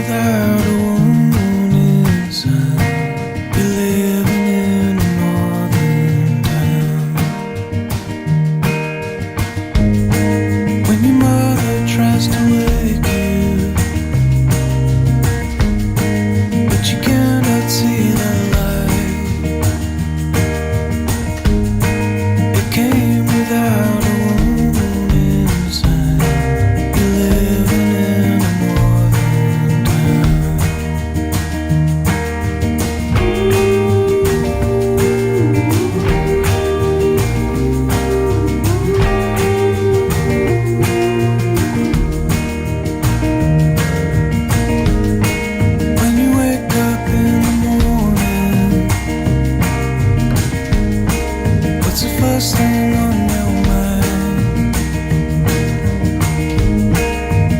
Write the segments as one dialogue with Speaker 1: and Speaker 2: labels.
Speaker 1: without a wound inside. You're living in a northern town. When your mother tries to wake you, but you cannot see the light. It came without a wound inside. You're living in a northern town. When you wake up in the morning, what's the first thing on your mind?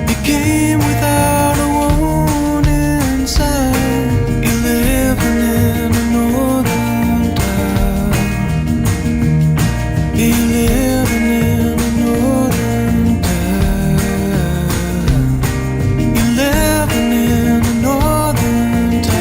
Speaker 1: You came without a wound inside. You're living in a northern town. You're living in a northern town. You're living in a northern town.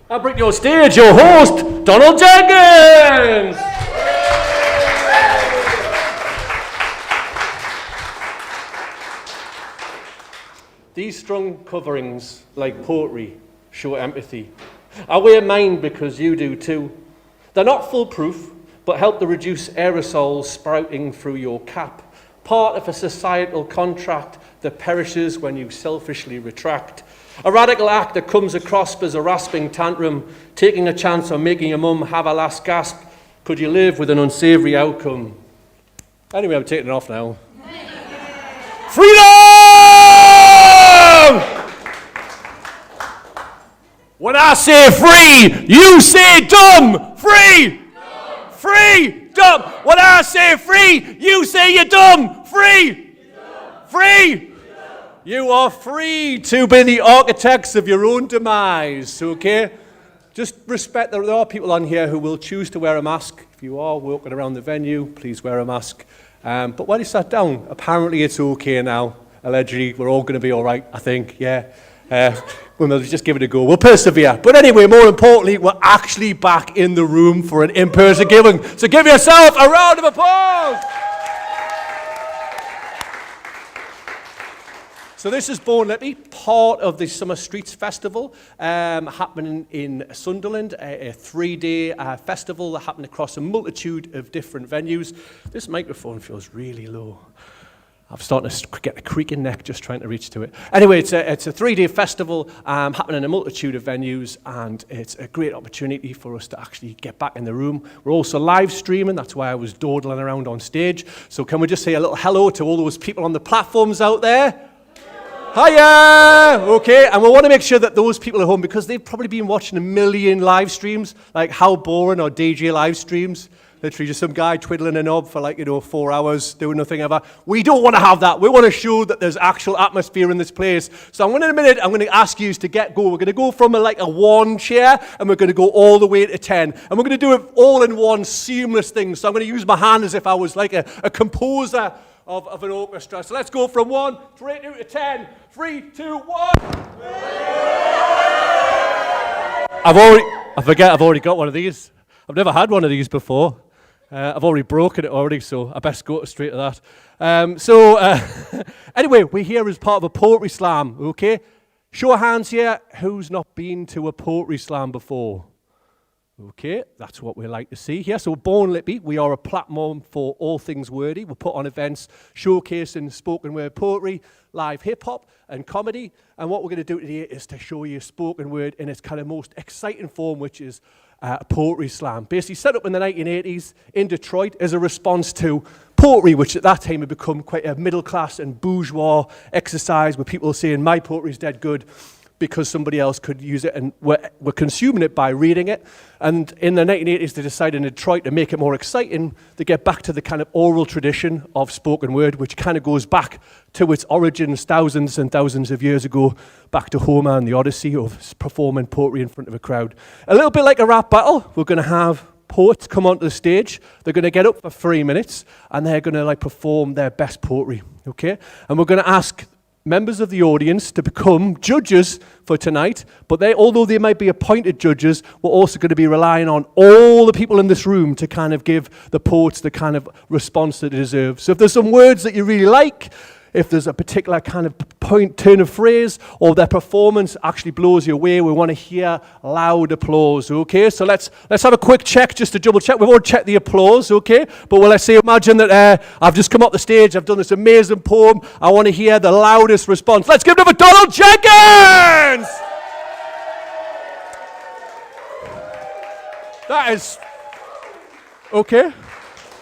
Speaker 2: I bring to your stage your host, Donald Jenkins! These strong coverings, like poetry, show empathy. I wear mine because you do too. They're not foolproof, but help to reduce aerosols sprouting through your cap. Part of a societal contract that perishes when you selfishly retract. A radical act that comes across as a rasping tantrum, taking a chance on making your mum have a last gasp. Could you live with an unsavoury outcome? Anyway, I'm taking it off now. Freedom! When I say free, you say dumb! Free! Dumb. Free! Dumb! When I say free, you say you're dumb! Free! Dumb. Free! You are free to be the architects of your own demise, okay? Just respect that there are people on here who will choose to wear a mask. If you are walking around the venue, please wear a mask. But when you sat down, apparently it's okay now. Allegedly, we're all going to be all right, I think, yeah. We'll just give it a go. We'll persevere. But anyway, more importantly, we're actually back in the room for an in-person giving. So give yourself a round of applause. So this is Born Lippy, part of the Summer Streets Festival happening in Sunderland, a 3-day festival that happened across a multitude of different venues. This microphone feels really low. I'm starting to get a creaking neck just trying to reach to it. Anyway, it's a 3-day festival happening in a multitude of venues, and it's a great opportunity for us to actually get back in the room. We're also live streaming. That's why I was dawdling around on stage. So can we just say a little hello to all those people on the platforms out there? Hiya! Okay, and we want to make sure that those people at home, because they've probably been watching a million live streams, like How Boring or DJ live streams, literally just some guy twiddling a knob for 4 hours, doing nothing ever. We don't want to have that. We want to show that there's actual atmosphere in this place. So in a minute, I'm going to ask you to get go. We're going to go from a 1 chair, and we're going to go all the way to 10. And we're going to do it all in one seamless thing. So I'm going to use my hand as if I was like a composer of an orchestra. So let's go from 1 straight to 10. 3, 2, 1. I've already got one of these. I've never had one of these before. I've already broken it already, so I best go straight to that. Anyway, we're here as part of a poetry slam, okay? Show of hands here, who's not been to a poetry slam before? Okay, that's what we like to see here. So Born Lippy, we are a platform for all things wordy. We put on events showcasing spoken word poetry, live hip-hop and comedy. And what we're going to do today is to show you spoken word in its kind of most exciting form, which is a poetry slam. Basically set up in the 1980s in Detroit as a response to poetry, which at that time had become quite a middle-class and bourgeois exercise where people are saying, my poetry's dead good, because somebody else could use it, and we're consuming it by reading it. And in the 1980s, they decided in Detroit to make it more exciting, to get back to the kind of oral tradition of spoken word, which kind of goes back to its origins thousands and thousands of years ago, back to Homer and the Odyssey of performing poetry in front of a crowd. A little bit like a rap battle, we're going to have poets come onto the stage. They're going to get up for 3 minutes, and they're going to perform their best poetry, okay? And we're going to ask members of the audience to become judges for tonight, but although they might be appointed judges, we're also going to be relying on all the people in this room to kind of give the poets the kind of response that they deserve. So if there's some words that you really like, if there's a particular kind of turn of phrase, or their performance actually blows you away, we want to hear loud applause, okay? So let's have a quick check, just to double check. We've already checked the applause, okay? But let's say, imagine that I've just come up the stage, I've done this amazing poem, I want to hear the loudest response. Let's give it up for Donald Jenkins! That is, okay.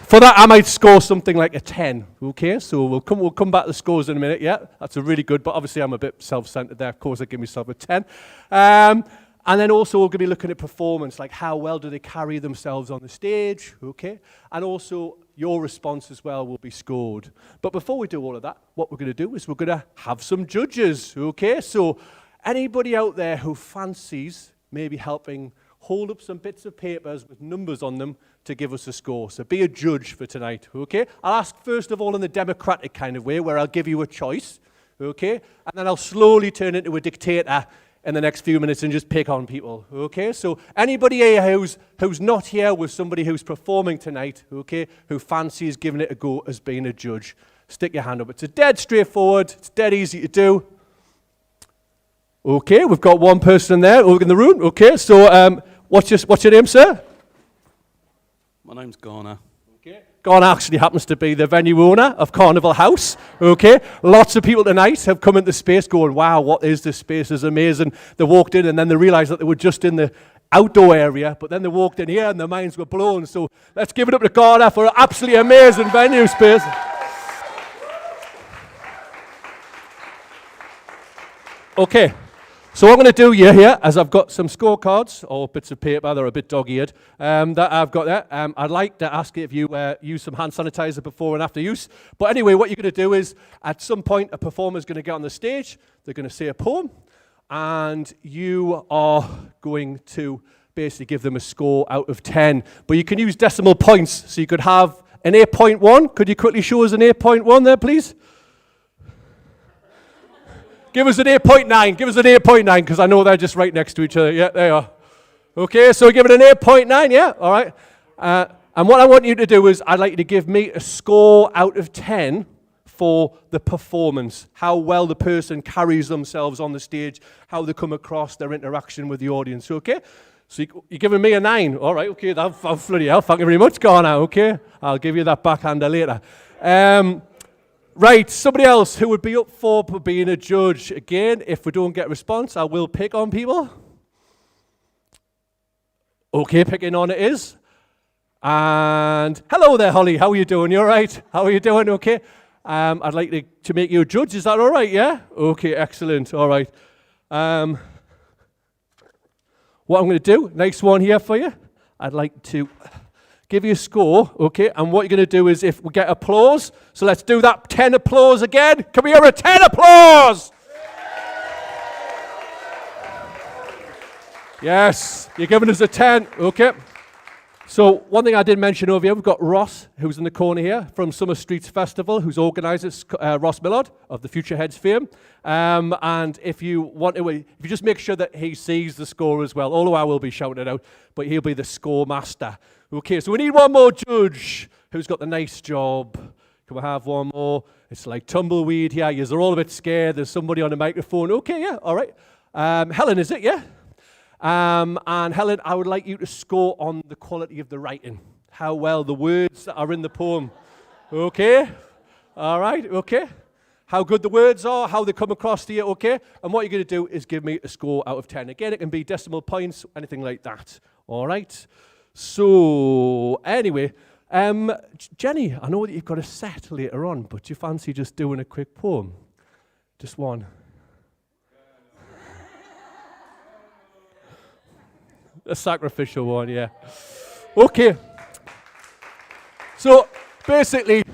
Speaker 2: For that, I might score something like a 10, okay? So we'll come back to the scores in a minute, yeah? That's a really good, but obviously I'm a bit self-centered there. Of course, I give myself a 10. And then also we're going to be looking at performance, like how well do they carry themselves on the stage, okay? And also your response as well will be scored. But before we do all of that, what we're going to do is we're going to have some judges, okay? So anybody out there who fancies maybe helping hold up some bits of papers with numbers on them to give us a score. So be a judge for tonight, okay? I'll ask first of all in the democratic kind of way, where I'll give you a choice, okay? And then I'll slowly turn into a dictator in the next few minutes and just pick on people, okay? So anybody here who's not here with somebody who's performing tonight, okay, who fancies giving it a go as being a judge, stick your hand up. It's a dead straightforward, it's dead easy to do. Okay, we've got one person there over in the room. Okay, so what's your name, sir?
Speaker 3: My name's Garner.
Speaker 2: Okay. Garner actually happens to be the venue owner of Carnival House. Okay, lots of people tonight have come into space going, wow, what is this space? It's amazing. They walked in and then they realized that they were just in the outdoor area, but then they walked in here and their minds were blown. So let's give it up to Garner for an absolutely amazing venue space. Okay. So what I'm going to do here, as I've got some scorecards or bits of paper, they're a bit dog-eared, that I've got there. I'd like to ask if you use some hand sanitizer before and after use. But anyway, what you're going to do is, at some point, a performer's going to get on the stage, they're going to say a poem, and you are going to basically give them a score out of 10. But you can use decimal points, so you could have an 8.1. Could you quickly show us an 8.1 there, please? Give us an 8.9. Give us an 8.9, because I know they're just right next to each other. Yeah, they are. Okay, so give it an 8.9, yeah? All right. And what I want you to do is, I'd like you to give me a score out of 10 for the performance, how well the person carries themselves on the stage, how they come across, their interaction with the audience, okay? So you're giving me a 9. All right, okay, that's bloody hell. Thank you very much, Garner, okay? I'll give you that backhander later. Right, somebody else who would be up for being a judge. Again, if we don't get a response, I will pick on people. Okay, picking on it is. And hello there, Holly. How are you doing? You all right? How are you doing? Okay. I'd like to make you a judge. Is that all right? Yeah? Okay, excellent. All right. What I'm going to do, next one here for you, I'd like to give you a score, okay? And what you're going to do is, if we get applause, so let's do that 10 applause again. Can we hear a 10 applause? Yes, you're giving us a 10, okay? So one thing I did mention over here, we've got Ross, who's in the corner here, from Summer Streets Festival, who's organises, Ross Millard of the Future Heads fame. And if you want to, if you just make sure that he sees the score as well, although I will be shouting it out, but he'll be the score master. Okay, so we need one more judge who's got the nice job. Can we have one more? It's like tumbleweed here. You're all a bit scared. There's somebody on the microphone. Okay, yeah, all right. Helen, is it? Yeah? And Helen, I would like you to score on the quality of the writing. How well the words that are in the poem. Okay? All right, okay. How good the words are, how they come across to you, okay? And what you're going to do is give me a score out of 10. Again, it can be decimal points, anything like that. All right? So, anyway, Jenny, I know that you've got a set later on, but do you fancy just doing a quick poem? Just one. A sacrificial one, yeah. Okay. So, basically,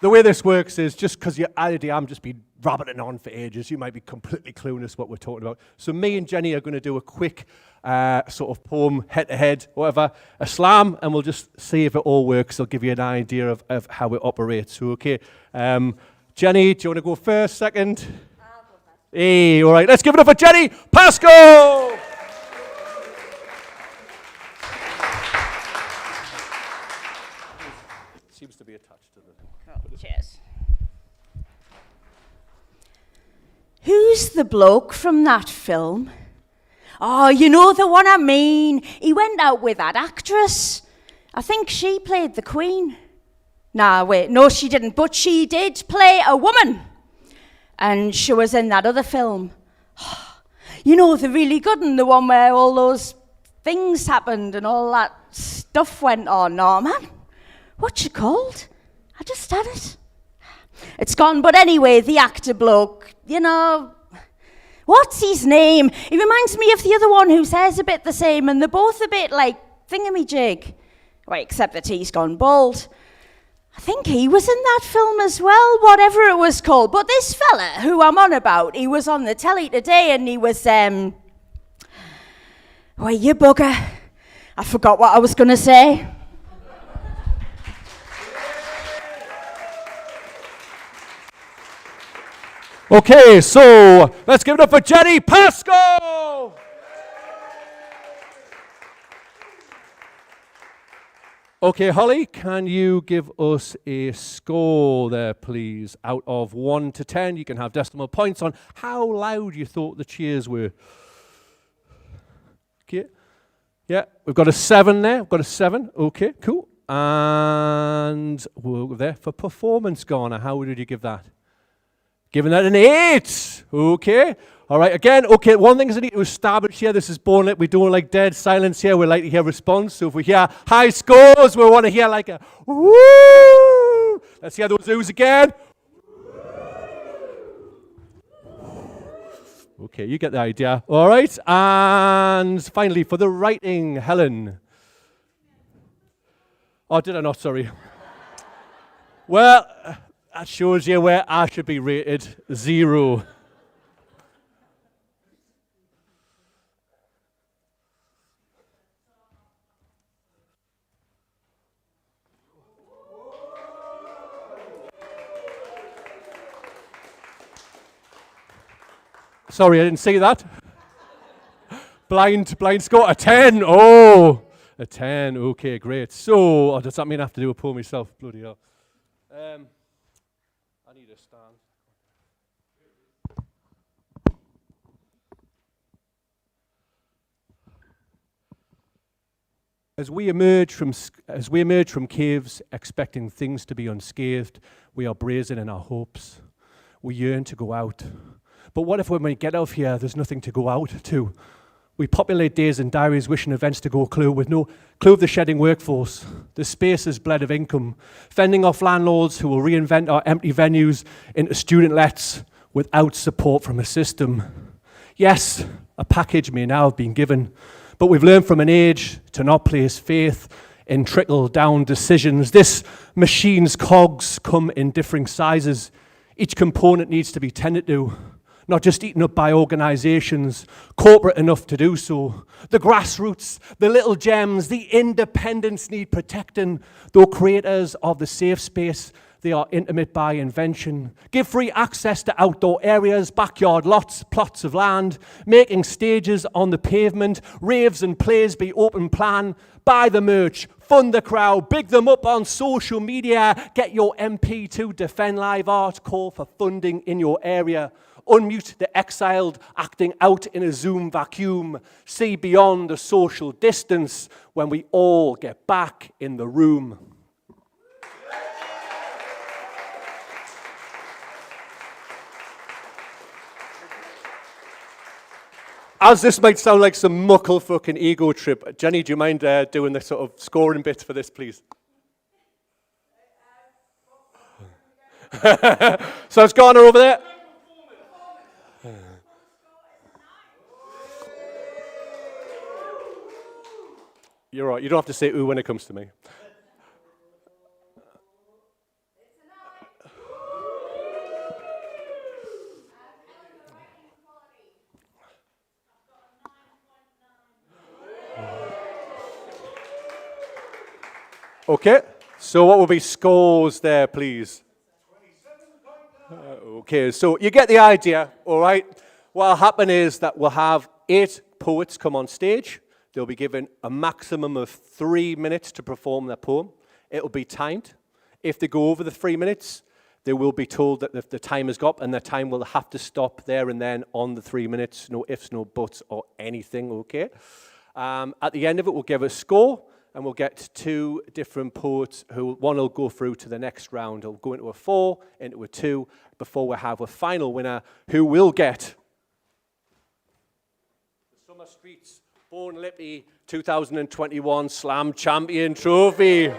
Speaker 2: the way this works is, just because you're idea, I'm just been rabbiting on for ages, you might be completely clueless what we're talking about. So me and Jenny are going to do a quick sort of poem, head-to-head, whatever, a slam, and we'll just see if it all works. I'll give you an idea of how it operates. So, okay. Jenny, do you want to go first, second? I'll go first. Hey, all right. Let's give it up for Jenni Pascoe! Seems to be attached to the...
Speaker 4: Oh, cheers. Who's the bloke from that film? Oh, you know the one I mean. He went out with that actress. I think she played the Queen. Nah, wait, no she didn't, but she did play a woman. And she was in that other film. You know, the really good one, the one where all those things happened and all that stuff went on. No, man. What's she called? I just had it. It's gone, but anyway, the actor bloke, you know, what's his name? He reminds me of the other one whose hair's a bit the same, and they're both a bit like thingamajig. Well, except that he's gone bald. I think he was in that film as well, whatever it was called. But this fella who I'm on about, he was on the telly today, and he was, well, you bugger. I forgot what I was going to say.
Speaker 2: Okay, so let's give it up for Jenni Pascoe! Okay, Holly, can you give us a score there, please? Out of 1 to 10, you can have decimal points on how loud you thought the cheers were. Okay. Yeah, we've got a 7 there. We've got a 7. Okay, cool. And we'll go there for performance, Garner. How did you give that? Giving that an 8. Okay. All right, again, okay, one thing is I need to establish here, this is Born Lit, we don't like dead silence here, we like to hear response. So if we hear high scores, we want to hear like a woo! Let's hear those zoos again. Okay, you get the idea. All right, and finally for the writing, Helen. Oh, did I not? Sorry. Well, that shows you where I should be rated 0. Sorry, I didn't see that. Blind score, a 10. Oh, a 10. Okay, great. So, does that mean I have to do a poem myself? Bloody hell. I need a stand. As we emerge from caves, expecting things to be unscathed, we are brazen in our hopes. We yearn to go out. But what if when we get out of here, there's nothing to go out to? We populate days and diaries wishing events to go clue with no clue of the shedding workforce. The space is bled of income, fending off landlords who will reinvent our empty venues into student lets without support from a system. Yes, a package may now have been given, but we've learned from an age to not place faith in trickle-down decisions. This machine's cogs come in differing sizes. Each component needs to be tended to, not just eaten up by organizations, corporate enough to do so. The grassroots, the little gems, the independents need protecting, though creators of the safe space, they are intimate by invention. Give free access to outdoor areas, backyard lots, plots of land, making stages on the pavement, raves and plays be open plan. Buy the merch, fund the crowd, big them up on social media, get your MP to defend live art, call for funding in your area. Unmute the exiled, acting out in a Zoom vacuum. See beyond the social distance when we all get back in the room. As this might sound like some muckle fucking ego trip, Jenny, do you mind doing the sort of scoring bit for this, please? So it's Garner over there. You're right, you don't have to say ooh when it comes to me. Okay, so what will be scores there, please? Okay, so you get the idea, all right? What will happen is that we'll have 8 poets come on stage. They'll be given a maximum of 3 minutes to perform their poem. It'll be timed. If they go over the 3 minutes, they will be told that the time has got, and their time will have to stop there and then on the 3 minutes. No ifs, no buts, or anything, okay? At the end of it, we'll give a score, and we'll get 2 different poets who, one will go through to the next round. He'll go into a 4, into a 2, before we have a final winner who will get the Summer Streets Born Lippy 2021 Slam Champion Trophy.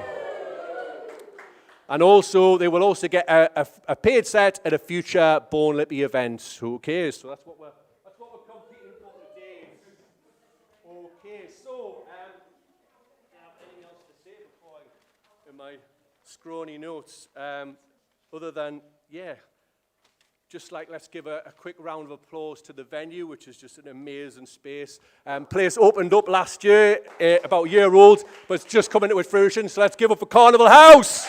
Speaker 2: And also, they will also get a paid set at a future Born Lippy event. Okay, so that's what we're competing for today. Okay, so I have anything else to say before I in my scrawny notes? Other than, yeah, just like let's give a quick round of applause to the venue, which is just an amazing space. Place opened up last year, about a year old, but it's just coming to fruition. So let's give up for Carnival House.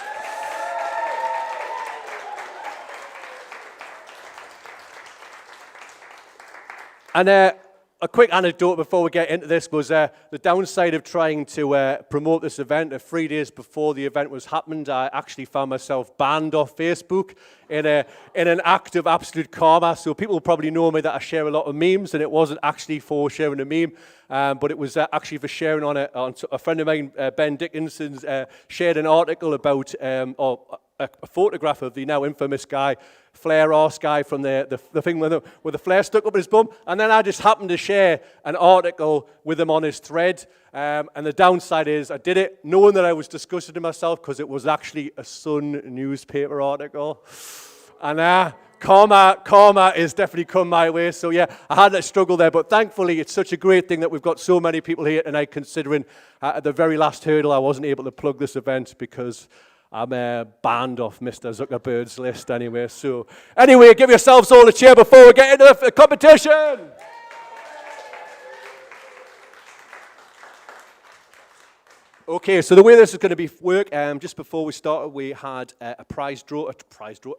Speaker 2: And a quick anecdote before we get into this was the downside of trying to promote this event. 3 days before the event was happened, I actually found myself banned off Facebook in an act of absolute karma. So people probably know me that I share a lot of memes, and it wasn't actually for sharing a meme, but it was actually for sharing on a friend of mine, Ben Dickinson's, shared an article about a photograph of the now infamous guy, Flair Arse guy from the thing with the flare stuck up his bum. And then I just happened to share an article with him on his thread. And the downside is I did it knowing that I was disgusted to myself because it was actually a Sun newspaper article. And karma is definitely come my way. So yeah, I had that struggle there. But thankfully, it's such a great thing that we've got so many people here tonight, considering at the very last hurdle, I wasn't able to plug this event because I'm banned off Mr. Zuckerberg's list anyway. So anyway, give yourselves all a cheer before we get into the competition. Okay, so the way this is going to work, just before we started, we had a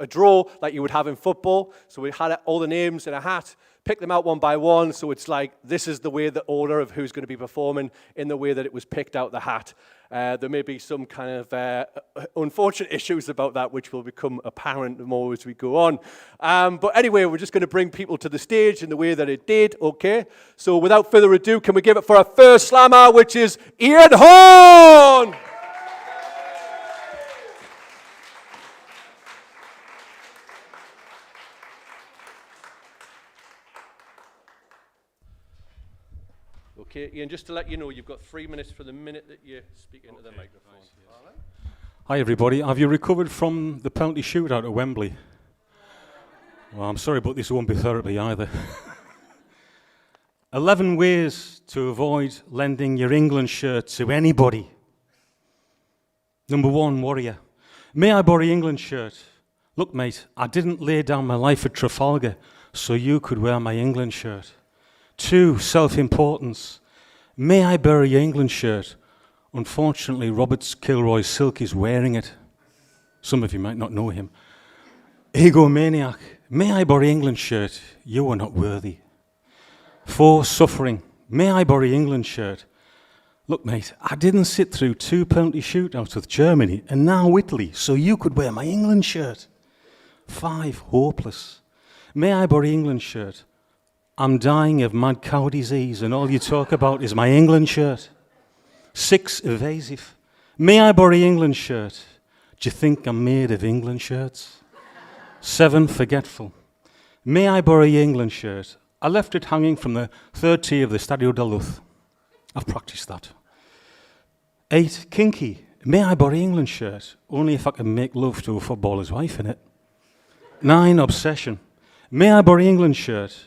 Speaker 2: draw like you would have in football. So we had all the names in a hat, picked them out one by one. So it's like this is the way, the order of who's going to be performing in the way that it was picked out the hat. There may be some kind of unfortunate issues about that, which will become apparent the more as we go on. But anyway, we're just going to bring people to the stage in the way that it did, okay? So without further ado, can we give it for our first slammer, which is Ian Horn! Okay, Ian, just to let you know, you've got 3 minutes from the minute that you speak into the microphone. Nice, yes. All right.
Speaker 5: Hi everybody, have you recovered from the penalty shootout at Wembley? Well, I'm sorry, but this won't be therapy either. 11 ways to avoid lending your England shirt to anybody. Number 1, warrior. May I borrow your England shirt? Look, mate, I didn't lay down my life at Trafalgar so you could wear my England shirt. 2, self-importance. May I borrow your England shirt? Unfortunately, Robert Kilroy's silk is wearing it. Some of you might not know him. Egomaniac. May I borrow your England shirt? You are not worthy. 4, suffering. May I borrow your England shirt? Look, mate, I didn't sit through 2 penalty shootouts with Germany and now Italy so you could wear my England shirt. 5, hopeless. May I borrow your England shirt? I'm dying of mad cow disease and all you talk about is my England shirt. 6, evasive. May I borrow your England shirt? Do you think I'm made of England shirts? 7, forgetful. May I borrow your England shirt? I left it hanging from the 3rd tee of the Stadio de Luz. I've practiced that. 8, kinky. May I borrow your England shirt? Only if I can make love to a footballer's wife in it. 9, obsession. May I borrow your England shirt?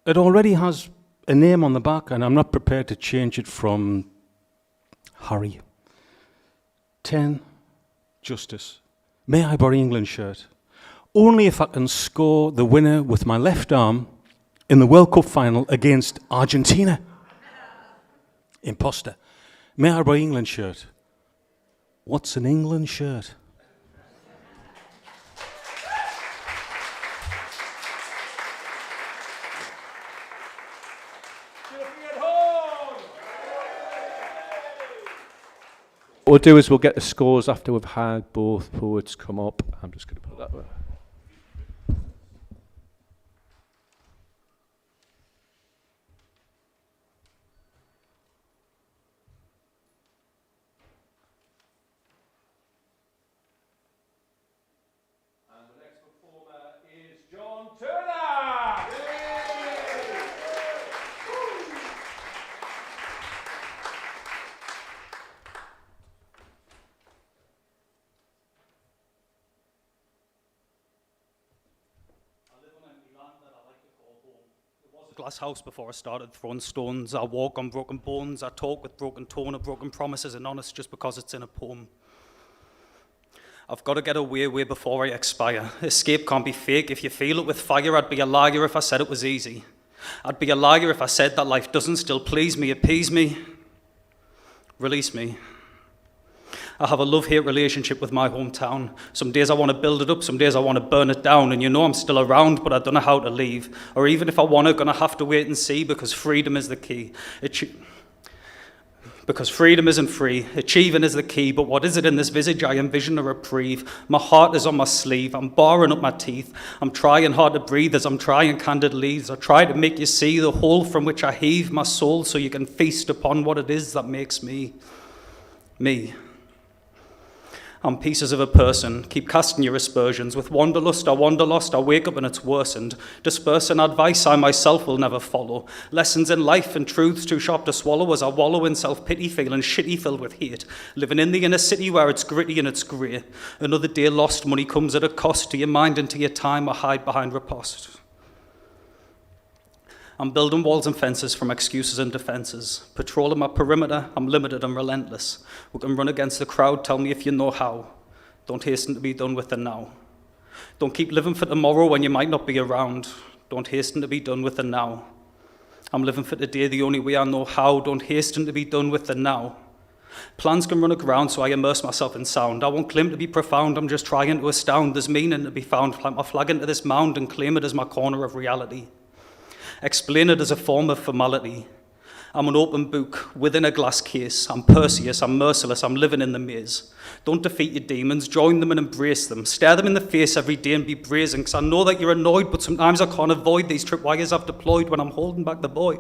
Speaker 5: It already has a name on the back and I'm not prepared to change it from Harry. 10, justice. May I borrow your England shirt? Only if I can score the winner with my left arm in the World Cup final against Argentina. Imposter. May I borrow your England shirt? What's an England shirt?
Speaker 2: What we'll do is we'll get the scores after we've had both poets come up. I'm just going to put that way. And the next performer is John Turner.
Speaker 3: Glass house before I started throwing stones. I walk on broken bones. I talk with broken tone of broken promises and honest just because it's in a poem. I've got to get away way before I expire. Escape can't be fake. If you feel it with fire, I'd be a liar if I said it was easy. I'd be a liar if I said that life doesn't still please me, appease me, release me. I have a love-hate relationship with my hometown. Some days I want to build it up, some days I want to burn it down, and you know I'm still around, but I don't know how to leave. Or even if I want to, gonna have to wait and see, because freedom is the key. Because freedom isn't free, achieving is the key, but what is it in this visage? I envision a reprieve. My heart is on my sleeve, I'm barring up my teeth. I'm trying hard to breathe as I'm trying candid leaves. I try to make you see the hole from which I heave my soul, so you can feast upon what it is that makes me, me. I'm pieces of a person, keep casting your aspersions. With wanderlust, I wander lost, I wake up and it's worsened. Dispersing advice I myself will never follow. Lessons in life and truths too sharp to swallow as I wallow in self-pity, feeling shitty filled with hate. Living in the inner city where it's gritty and it's grey. Another day lost, money comes at a cost to your mind and to your time. I hide behind riposte. I'm building walls and fences from excuses and defences. Patrolling my perimeter, I'm limited and relentless. We can run against the crowd, tell me if you know how. Don't hasten to be done with the now. Don't keep living for tomorrow when you might not be around. Don't hasten to be done with the now. I'm living for today the only way I know how. Don't hasten to be done with the now. Plans can run aground, so I immerse myself in sound. I won't claim to be profound, I'm just trying to astound. There's meaning to be found. Plant my flag into this mound and claim it as my corner of reality. Explain it as a form of formality. I'm an open book within a glass case. I'm Perseus, I'm merciless, I'm living in the maze. Don't defeat your demons, join them and embrace them. Stare them in the face every day and be brazen, because I know that you're annoyed, but sometimes I can't avoid these tripwires I've deployed when I'm holding back the boy.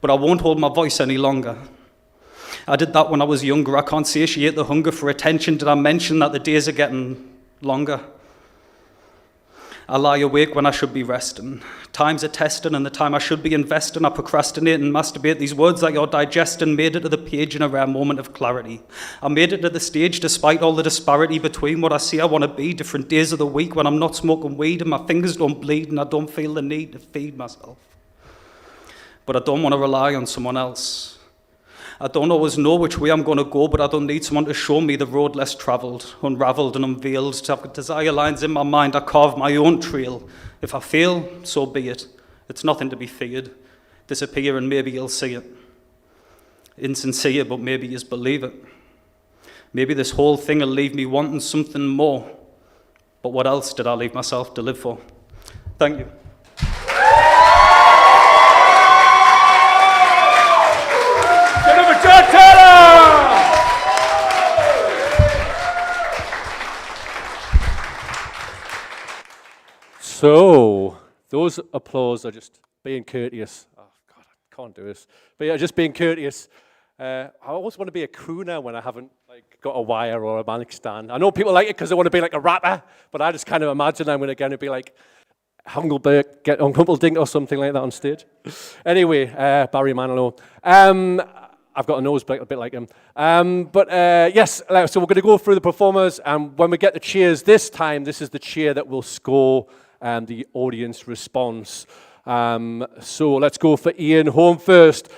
Speaker 3: But I won't hold my voice any longer. I did that when I was younger. I can't satiate the hunger for attention. Did I mention that the days are getting longer? I lie awake when I should be resting. Time's a testing, and the time I should be investing, I procrastinate and masturbate. These words that you're digesting made it to the page in a rare moment of clarity. I made it to the stage despite all the disparity between what I say I want to be. Different days of the week when I'm not smoking weed and my fingers don't bleed and I don't feel the need to feed myself. But I don't want to rely on someone else. I don't always know which way I'm going to go, but I don't need someone to show me the road less travelled, unravelled and unveiled. I've got desire lines in my mind, I carve my own trail. If I fail, so be it. It's nothing to be feared. Disappear and maybe you'll see it. Insincere, but maybe you'll believe it. Maybe this whole thing will leave me wanting something more. But what else did I leave myself to live for? Thank you.
Speaker 2: So, those applause are just being courteous. Oh, God, I can't do this. But yeah, just being courteous. I always want to be a crooner when I haven't got a wire or a manic stand. I know people like it because they want to be like a rapper, but I just kind of imagine I'm going to be like Humperdinck or something like that on stage. Anyway, Barry Manilow. I've got a nose a bit like him. Yes, so we're going to go through the performers, and when we get the cheers this time, this is the cheer that will score the audience response. So let's go for Ian Home first.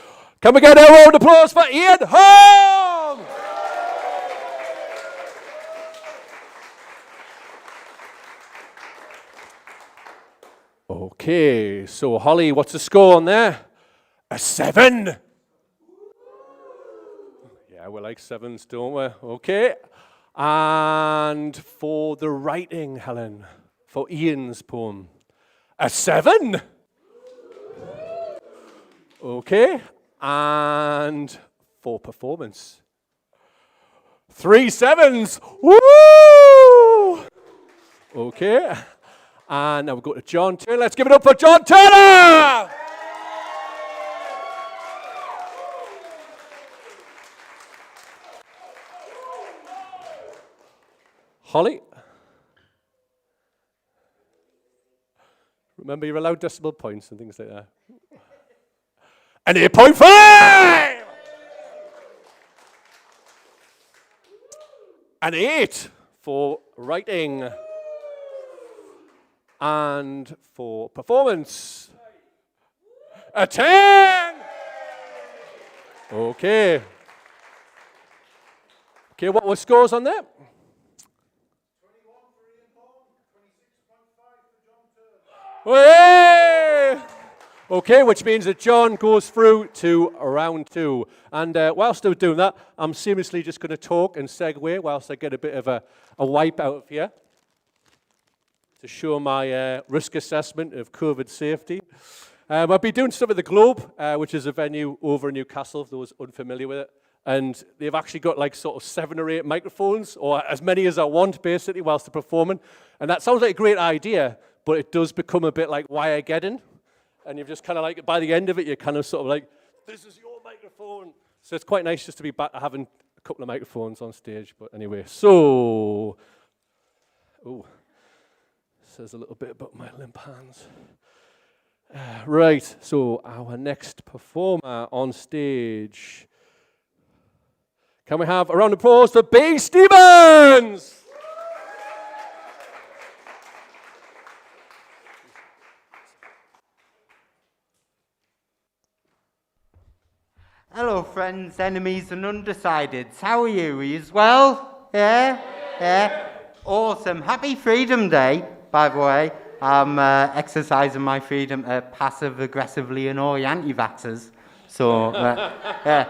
Speaker 2: Can we get a round of applause for Ian Home? Okay, so Holly, what's the score on there? A 7. Yeah, we like 7s, don't we? Okay. And for the writing, Helen, for Ian's poem, a 7. Okay. And for performance, 3 7s. Woo! Okay. And now we go to John Turner. Let's give it up for John Turner! Holly? Remember, you're allowed decimal points and things like that. An 8.5! An 8 for writing. And for performance, a 10! Okay. Okay, what were scores on that?
Speaker 6: 21 for Ian Home, 26.5 for John Turner.
Speaker 2: Hey! Okay, which means that John goes through to round 2. And whilst I'm doing that, I'm seamlessly just going to talk and segue whilst I get a bit of a wipe out of here to show my risk assessment of COVID safety. I'll be doing stuff at the Globe, which is a venue over in Newcastle, for those unfamiliar with it. And they've actually got like sort of 7 or 8 microphones, or as many as I want, basically, whilst they're performing. And that sounds like a great idea, but it does become a bit like wire getting. And you've just kind of like, by the end of it, you're kind of sort of like, this is your microphone. So it's quite nice just to be back having a couple of microphones on stage. But anyway, so, says a little bit about my limp hands. Right, so our next performer on stage. Can we have a round of applause for B. Stevens?
Speaker 7: Hello, friends, enemies, and undecideds. How are you? Are you well? Yeah? Yeah? Awesome. Happy Freedom Day, by the way. I'm exercising my freedom to passive-aggressively annoy anti-vaxxers. So, yeah.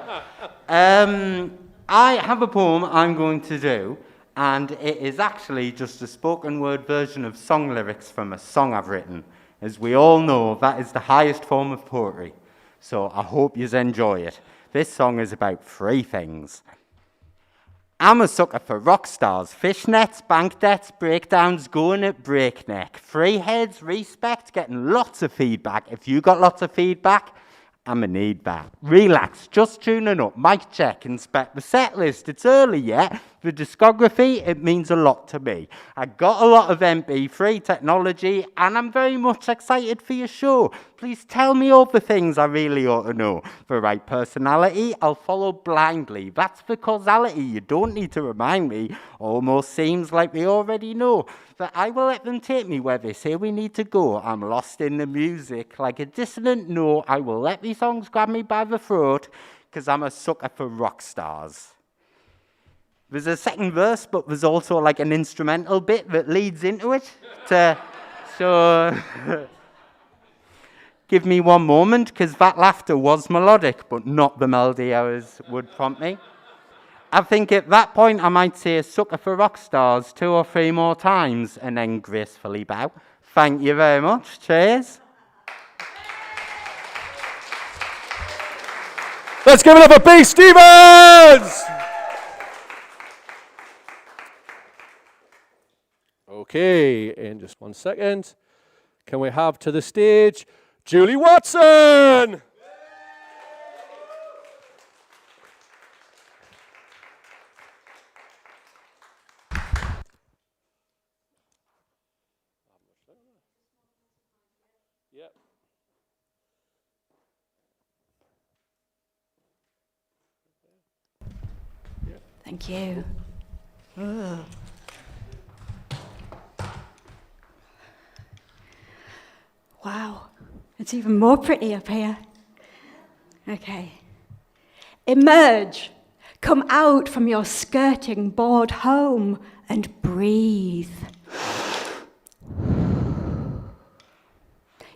Speaker 7: I have a poem I'm going to do, and it is actually just a spoken word version of song lyrics from a song I've written. As we all know, that is the highest form of poetry. So I hope you enjoy it. This song is about 3 things. I'm a sucker for rock stars, fishnets, bank debts, breakdowns, going at breakneck. Free heads, respect, getting lots of feedback. If you got lots of feedback, I'ma need that. Relax, just tuning up, mic check, inspect the set list. It's early yet. The discography, it means a lot to me. I got a lot of MP3 technology, and I'm very much excited for your show. Please tell me all the things I really ought to know. The right personality, I'll follow blindly. That's the causality. You don't need to remind me. Almost seems like we already know. But I will let them take me where they say we need to go. I'm lost in the music. Like a dissonant note, I will let these songs grab me by the throat, because I'm a sucker for rock stars. There's a second verse, but there's also like an instrumental bit that leads into it. So give me one moment, because that laughter was melodic, but not the melody would prompt me. I think at that point I might say sucker for rock stars 2 or 3 more times and then gracefully bow. Thank you very much. Cheers.
Speaker 2: Let's give it up for B. Stevens! Okay, in just 1 second, can we have to the stage Julie Watson?
Speaker 4: Thank you. Ugh. Wow, it's even more pretty up here. Okay. Emerge. Come out from your skirting board home and breathe.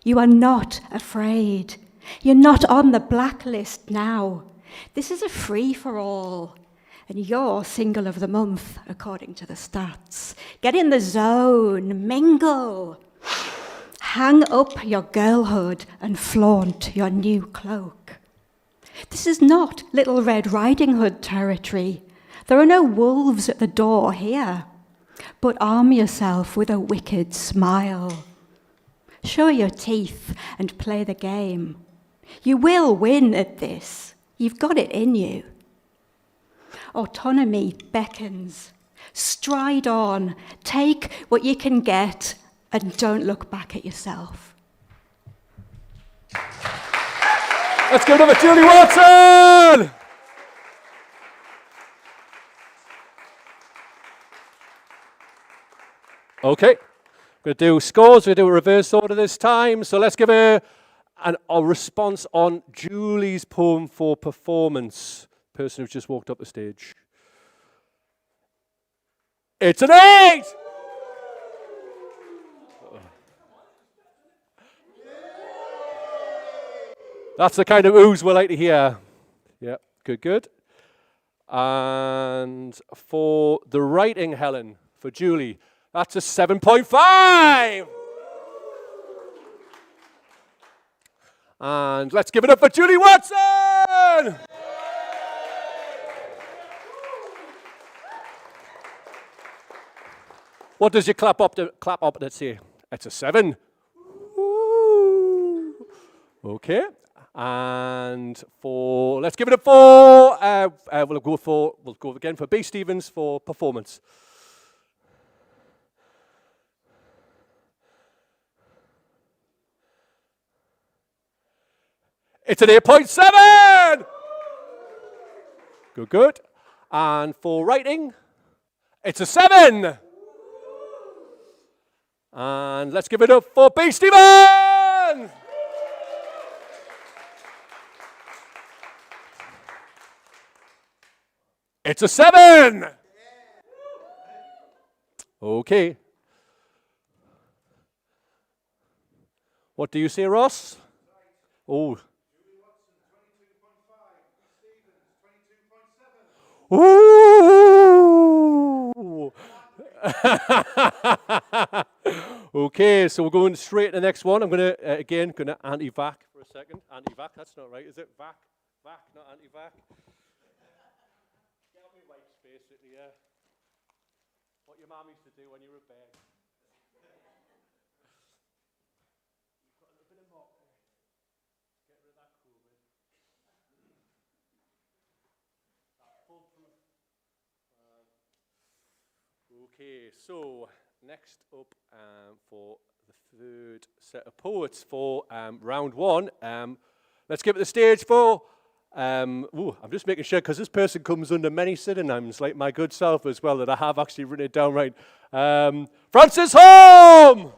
Speaker 4: You are not afraid. You're not on the blacklist now. This is a free-for-all. And you're single of the month, according to the stats. Get in the zone, mingle. Hang up your girlhood and flaunt your new cloak. This is not Little Red Riding Hood territory. There are no wolves at the door here. But arm yourself with a wicked smile. Show your teeth and play the game. You will win at this. You've got it in you. Autonomy beckons. Stride on. Take what you can get and don't look back at yourself.
Speaker 2: Let's give it up for Julie Watson! Okay, we're going to do scores. We're going to do a reverse order this time. So let's give a response on Julie's poem for performance. Person who's just walked up the stage. It's an 8! That's the kind of oohs we like to hear. Yeah, good, good. And for the writing, Helen, for Julie, that's a 7.5. And let's give it up for Julie Watson. What does your clap opposite say? It's a 7. Ooh. Okay. And for, let's give it up for, we'll go again for B. Stevens for performance. It's an 8.7! Good, good. And for writing, it's a 7! And let's give it up for B. Stevens! It's a 7! Okay. What do you say, Ross? Oh. Ooh! Okay, so we're going straight to the next one. I'm going to, again, going to anti-vac for a second. Anti-vac, that's not right, is it? Vac, not anti-vac. Get on my wipes, basically, yeah. What your mum used to do when you were a bed. You've got a little bit of mop there. Get rid of that COVID. That's foolproof. Okay, so next up for the third set of poets for round one, let's give it the stage for, I'm just making sure, because this person comes under many synonyms, like my good self as well, that I have actually written it down right. Francis Holm!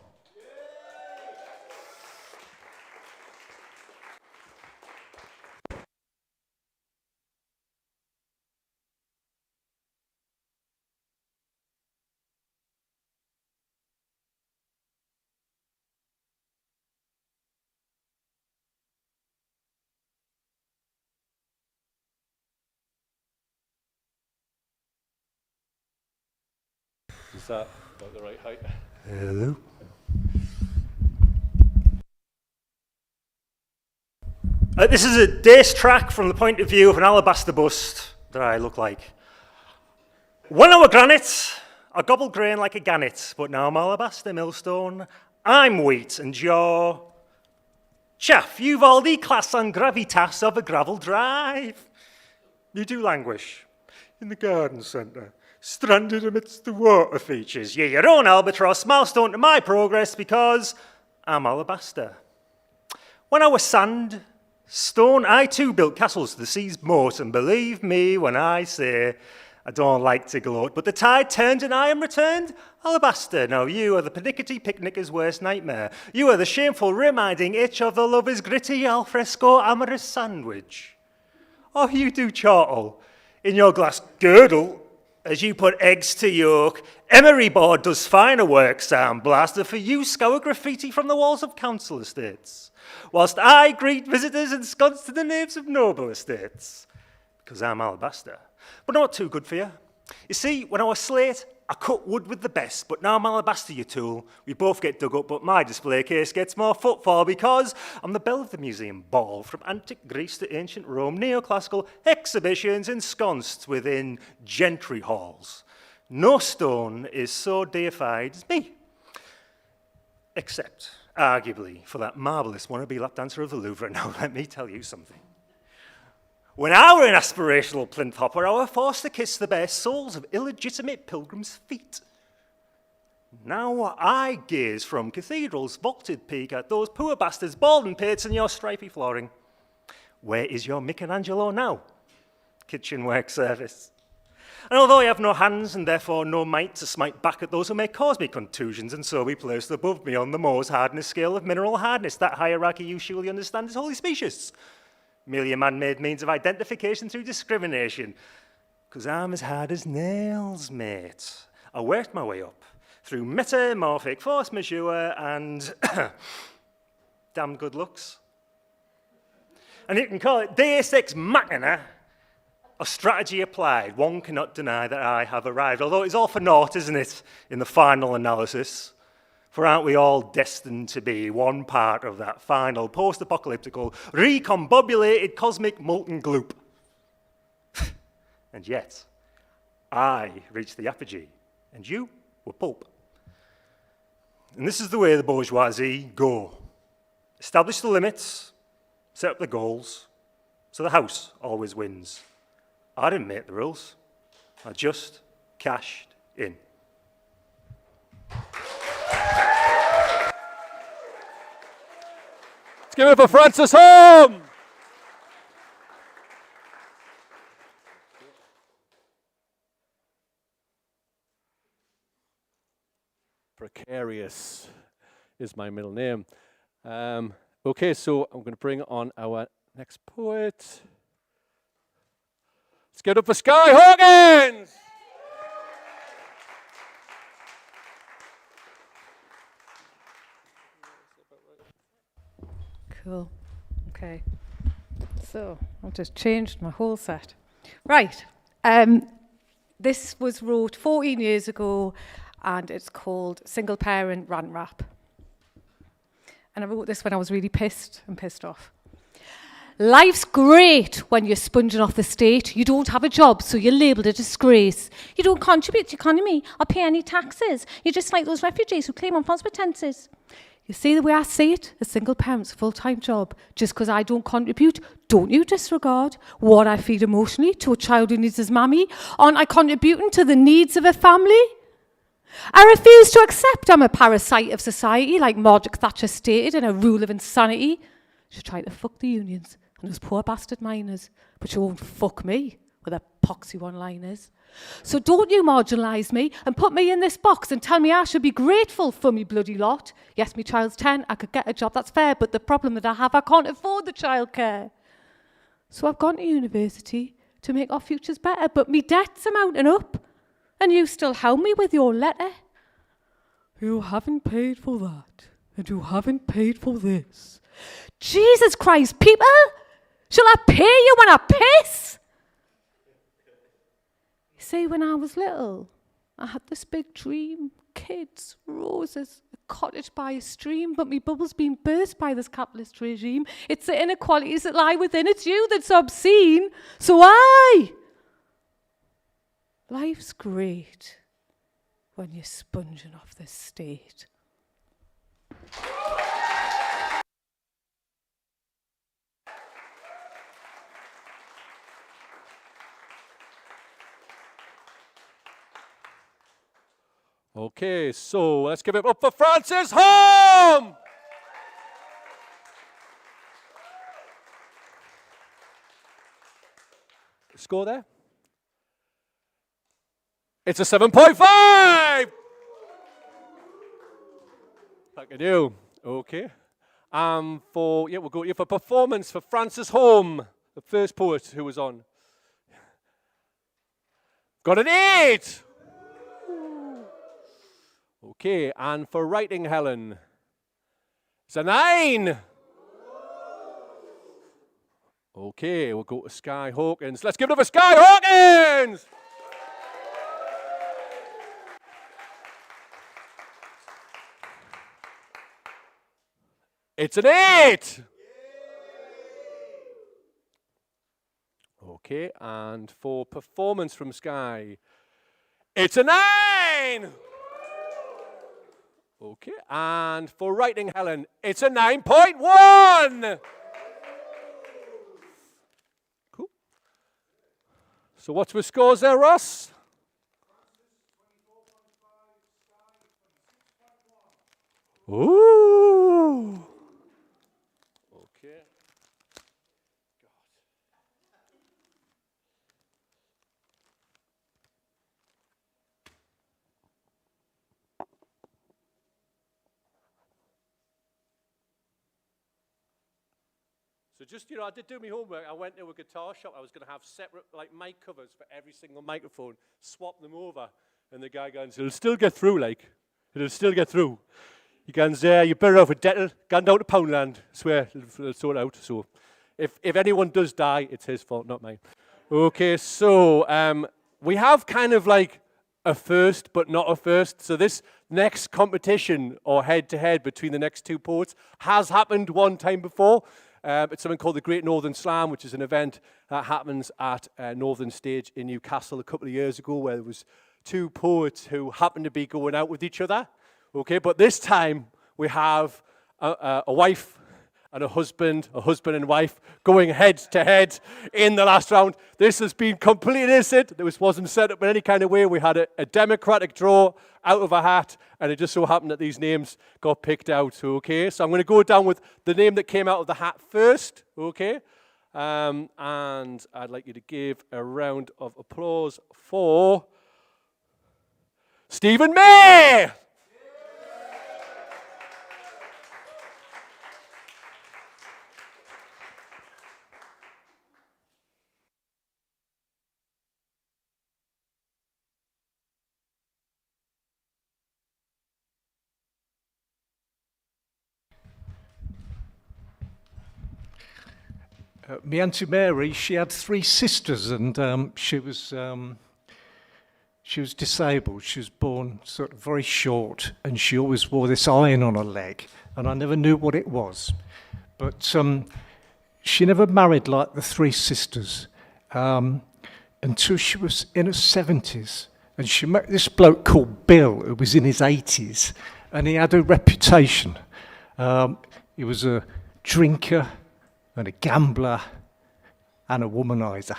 Speaker 2: Is that about the right height?
Speaker 8: Hello. This is a day's track from the point of view of an alabaster bust that I look like. When I were granite, I gobbled grain like a gannet, but now I'm alabaster millstone. I'm wheat and you're chaff. You've all the class and gravitas of a gravel drive. You do languish in the garden centre, stranded amidst the water features. You're your own albatross, milestone to my progress because I'm alabaster. When I was sand, stone, I too built castles to the sea's moat, and believe me when I say I don't like to gloat, but the tide turned and I am returned alabaster. Now you are the pernickety picnicker's worst nightmare. You are the shameful reminding itch of the lover's gritty alfresco amorous sandwich. Oh, you do chortle in your glass girdle as you put eggs to yolk. Emery board does finer work, Sam Blaster, for you scour graffiti from the walls of council estates, whilst I greet visitors ensconced to the naves of noble estates, because I'm alabaster, but not too good for you. You see, when I was slate, I cut wood with the best, but now I'm alabaster, you tool. We both get dug up, but my display case gets more footfall because I'm the belle of the museum ball, from antique Greece to ancient Rome, neoclassical exhibitions ensconced within gentry halls. No stone is so deified as me, except, arguably, for that marvellous wannabe lap dancer of the Louvre. Now, let me tell you something. When I were an aspirational plinth hopper, I was forced to kiss the bare soles of illegitimate pilgrims' feet. Now I gaze from cathedral's vaulted peak at those poor bastards' balding pates and your stripy flooring. Where is your Michelangelo now? Kitchen work service. And although I have no hands and therefore no might to smite back at those who may cause me contusions, and so be placed above me on the Mohs hardness scale of mineral hardness, that hierarchy you surely understand is wholly specious. Merely a man-made means of identification through discrimination. Because I'm as hard as nails, mate. I worked my way up through metamorphic force majeure and damn good looks. And you can call it Deus Ex Machina, or strategy applied. One cannot deny that I have arrived. Although it's all for naught, isn't it, in the final analysis? For aren't we all destined to be one part of that final post-apocalyptical, recombobulated cosmic molten gloop? And yet, I reached the apogee, and you were pulp. And this is the way the bourgeoisie go. Establish the limits, set up the goals, so the house always wins. I didn't make the rules. I just cashed in.
Speaker 2: Let's give it for Francis Home! Precarious is my middle name. Okay, so I'm going to bring on our next poet. Let's get up for Skye Hawkins!
Speaker 9: Cool. Okay. So I've just changed my whole set. Right. This was wrote 14 years ago, and it's called Single Parent Rant Rap. And I wrote this when I was really pissed off. Life's great when you're sponging off the state. You don't have a job, so you're labelled a disgrace. You don't contribute to the economy or pay any taxes. You're just like those refugees who claim on false pretences. You see the way I see it? A single parent's a full-time job. Just because I don't contribute, don't you disregard what I feel emotionally to a child who needs his mammy? Aren't I contributing to the needs of a family? I refuse to accept I'm a parasite of society, like Margaret Thatcher stated in her rule of insanity. She tried to fuck the unions and those poor bastard miners, but she won't fuck me with her poxy one-liners. So don't you marginalise me and put me in this box and tell me I should be grateful for me bloody lot. Yes, me child's 10, I could get a job, that's fair, but the problem that I have, I can't afford the childcare. So I've gone to university to make our futures better, but me debts are mounting up. And you still help me with your letter. You haven't paid for that, and you haven't paid for this. Jesus Christ, people! Shall I pay you when I piss? You see, when I was little, I had this big dream. Kids, roses, a cottage by a stream, but me bubble's been burst by this capitalist regime. It's the inequalities that lie within. It's you that's obscene. So life's great when you're sponging off the state.
Speaker 2: Okay, so let's give it up for Francis Home! Score there? It's a 7.5! Thank you. Okay. We'll go here for performance for Francis Home, the first poet who was on. Got an 8! Okay, and for writing, Helen, it's a 9. Okay, we'll go to Skye Hawkins. Let's give it up for Skye Hawkins! It's an 8! Okay, and for performance from Skye, it's a 9! Okay, and for writing, Helen, it's a 9.1! Cool. So what's with scores there, Ross? Ooh! Okay. So just, I did do my homework. I went to a guitar shop. I was going to have separate mic covers for every single microphone, swap them over. And the guy goes, it'll still get through, It'll still get through. He goes, you better off with Dettel, gone down to Poundland. Swear, it'll sort out. So If anyone does die, it's his fault, not mine. Okay, so we have kind of like a first, but not a first. So this next competition or head-to-head between the next two poets has happened one time before. It's something called the Great Northern Slam, which is an event that happens at Northern Stage in Newcastle a couple of years ago, where there was two poets who happened to be going out with each other. Okay, but this time we have a wife and a husband and wife going head to head in the last round. This has been completely innocent. This wasn't set up in any kind of way. We had a democratic draw out of a hat, and it just so happened that these names got picked out, okay? So I'm going to go down with the name that came out of the hat first, okay? And I'd like you to give a round of applause for Stephen May!
Speaker 6: My Auntie Mary, she had three sisters, and she was disabled. She was born sort of very short, and she always wore this iron on her leg, and I never knew what it was. But she never married like the three sisters until she was in her 70s, and she met this bloke called Bill, who was in his 80s, and he had a reputation. He was a drinker, and a gambler, and a womanizer.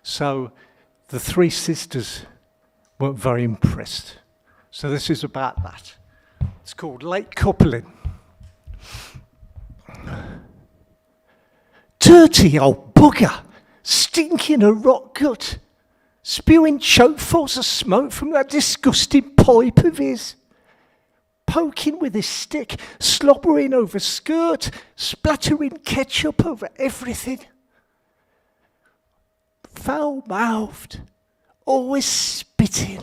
Speaker 6: So the three sisters weren't very impressed. So this is about that. It's called Late Coupling. Dirty old bugger, stinking a rot gut, spewing chokefuls of smoke from that disgusting pipe of his. Poking with his stick, slobbering over skirt, splattering ketchup over everything. Foul-mouthed, always spitting.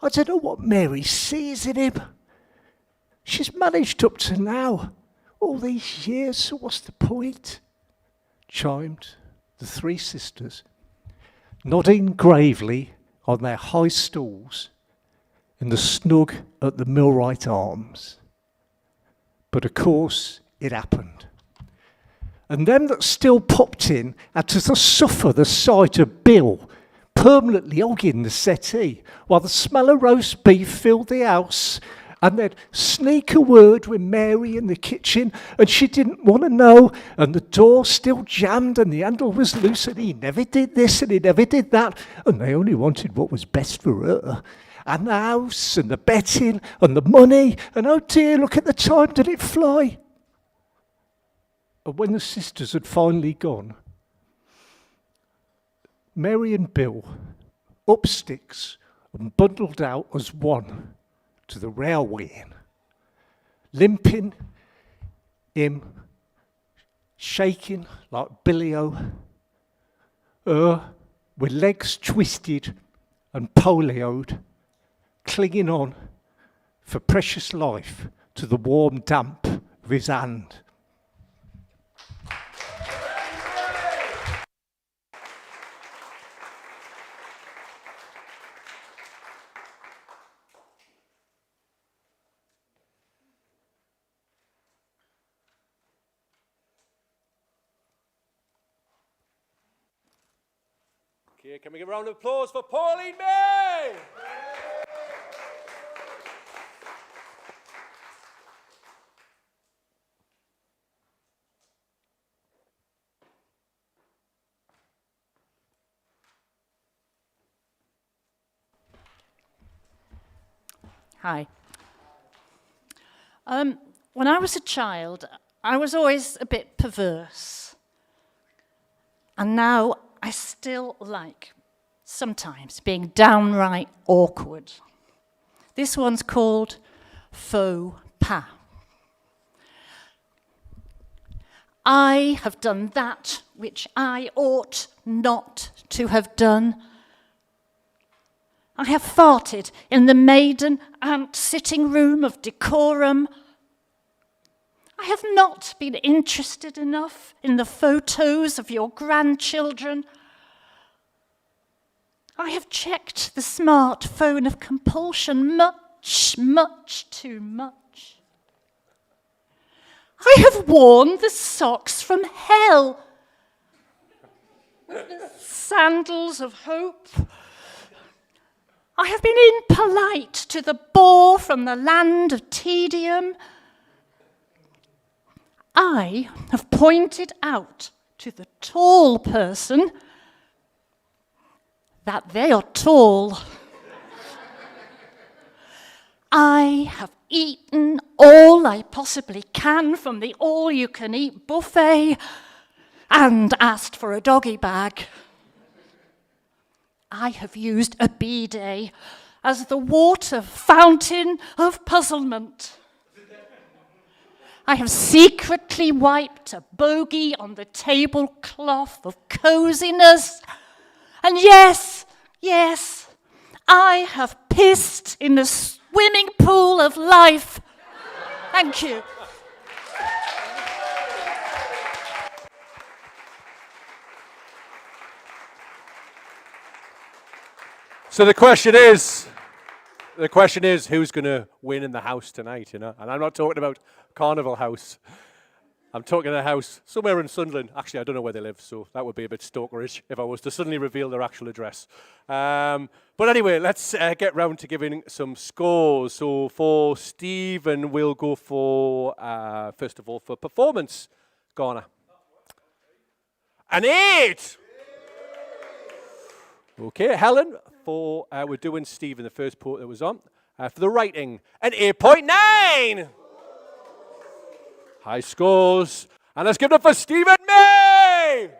Speaker 6: I don't know what Mary sees in him. She's managed up to now, all these years, so what's the point? Chimed the three sisters, nodding gravely on their high stools in the snug at the Millwright Arms. But of course, it happened. And them that still popped in had to suffer the sight of Bill permanently hogging the settee, while the smell of roast beef filled the house, and they'd sneak a word with Mary in the kitchen, and she didn't want to know, and the door still jammed, and the handle was loose, and he never did this, and he never did that, and they only wanted what was best for her. And the house, and the betting, and the money, and oh dear, look at the time, did it fly? And when the sisters had finally gone, Mary and Bill, up sticks and bundled out as one to the railway inn, limping, him shaking like Billy-O, her with legs twisted and polioed, clinging on for precious life to the warm damp of his hand.
Speaker 2: Okay, can we give a round of applause for Pauline May?
Speaker 10: Hi. When I was a child, I was always a bit perverse. And now I still like, sometimes, being downright awkward. This one's called Faux Pas. I have done that which I ought not to have done. I have farted in the maiden aunt sitting room of decorum. I have not been interested enough in the photos of your grandchildren. I have checked the smartphone of compulsion much, much too much. I have worn the socks from hell, the sandals of hope. I have been impolite to the boar from the land of tedium. I have pointed out to the tall person that they are tall. I have eaten all I possibly can from the all-you-can-eat buffet and asked for a doggy bag. I have used a bidet as the water fountain of puzzlement. I have secretly wiped a bogey on the tablecloth of coziness. And yes, I have pissed in the swimming pool of life. Thank you.
Speaker 2: So the question is, who's going to win in the house tonight, you know? And I'm not talking about Carnival House. I'm talking a house somewhere in Sunderland. Actually, I don't know where they live, so that would be a bit stalkerish if I was to suddenly reveal their actual address. But anyway, let's get round to giving some scores. So for Stephen, we'll go for, first of all, for performance. Garner. An 8! Okay, Helen, for we're doing Stephen, the first part that was on. For the writing, an 8.9! High scores. And let's give it up for Stephen May!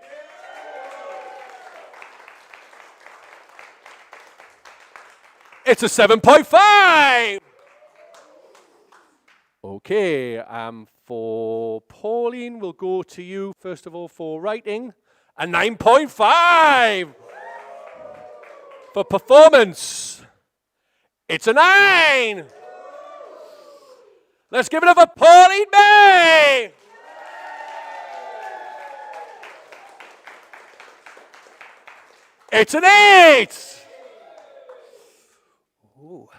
Speaker 2: It's a 7.5! Okay, for Pauline, we'll go to you, first of all, for writing. A 9.5! For performance, it's a 9! Let's give it up for Pauline May! It's an 8! Ooh,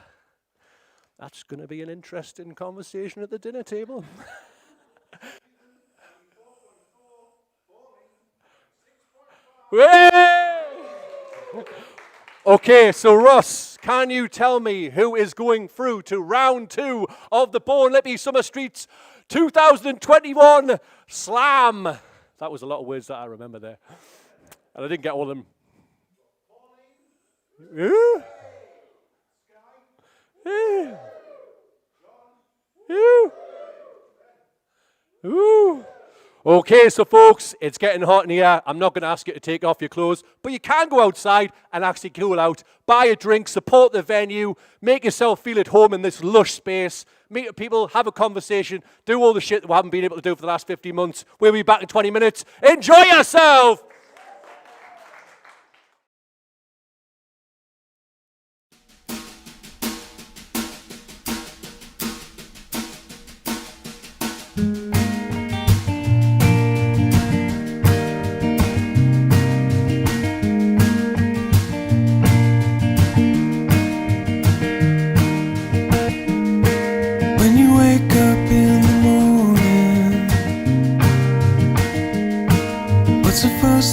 Speaker 2: that's going to be an interesting conversation at the dinner table. Okay, so Russ, can you tell me who is going through to round 2 of the Born Lippy Summer Streets 2021 Slam? That was a lot of words that I remember there. And I didn't get all of them. Okay, so folks, it's getting hot in here. I'm not going to ask you to take off your clothes, but you can go outside and actually cool out, buy a drink, support the venue, make yourself feel at home in this lush space, meet people, have a conversation, do all the shit that we haven't been able to do for the last 15 months. We'll be back in 20 minutes. Enjoy yourself!
Speaker 1: When you wake up in the morning, what's the first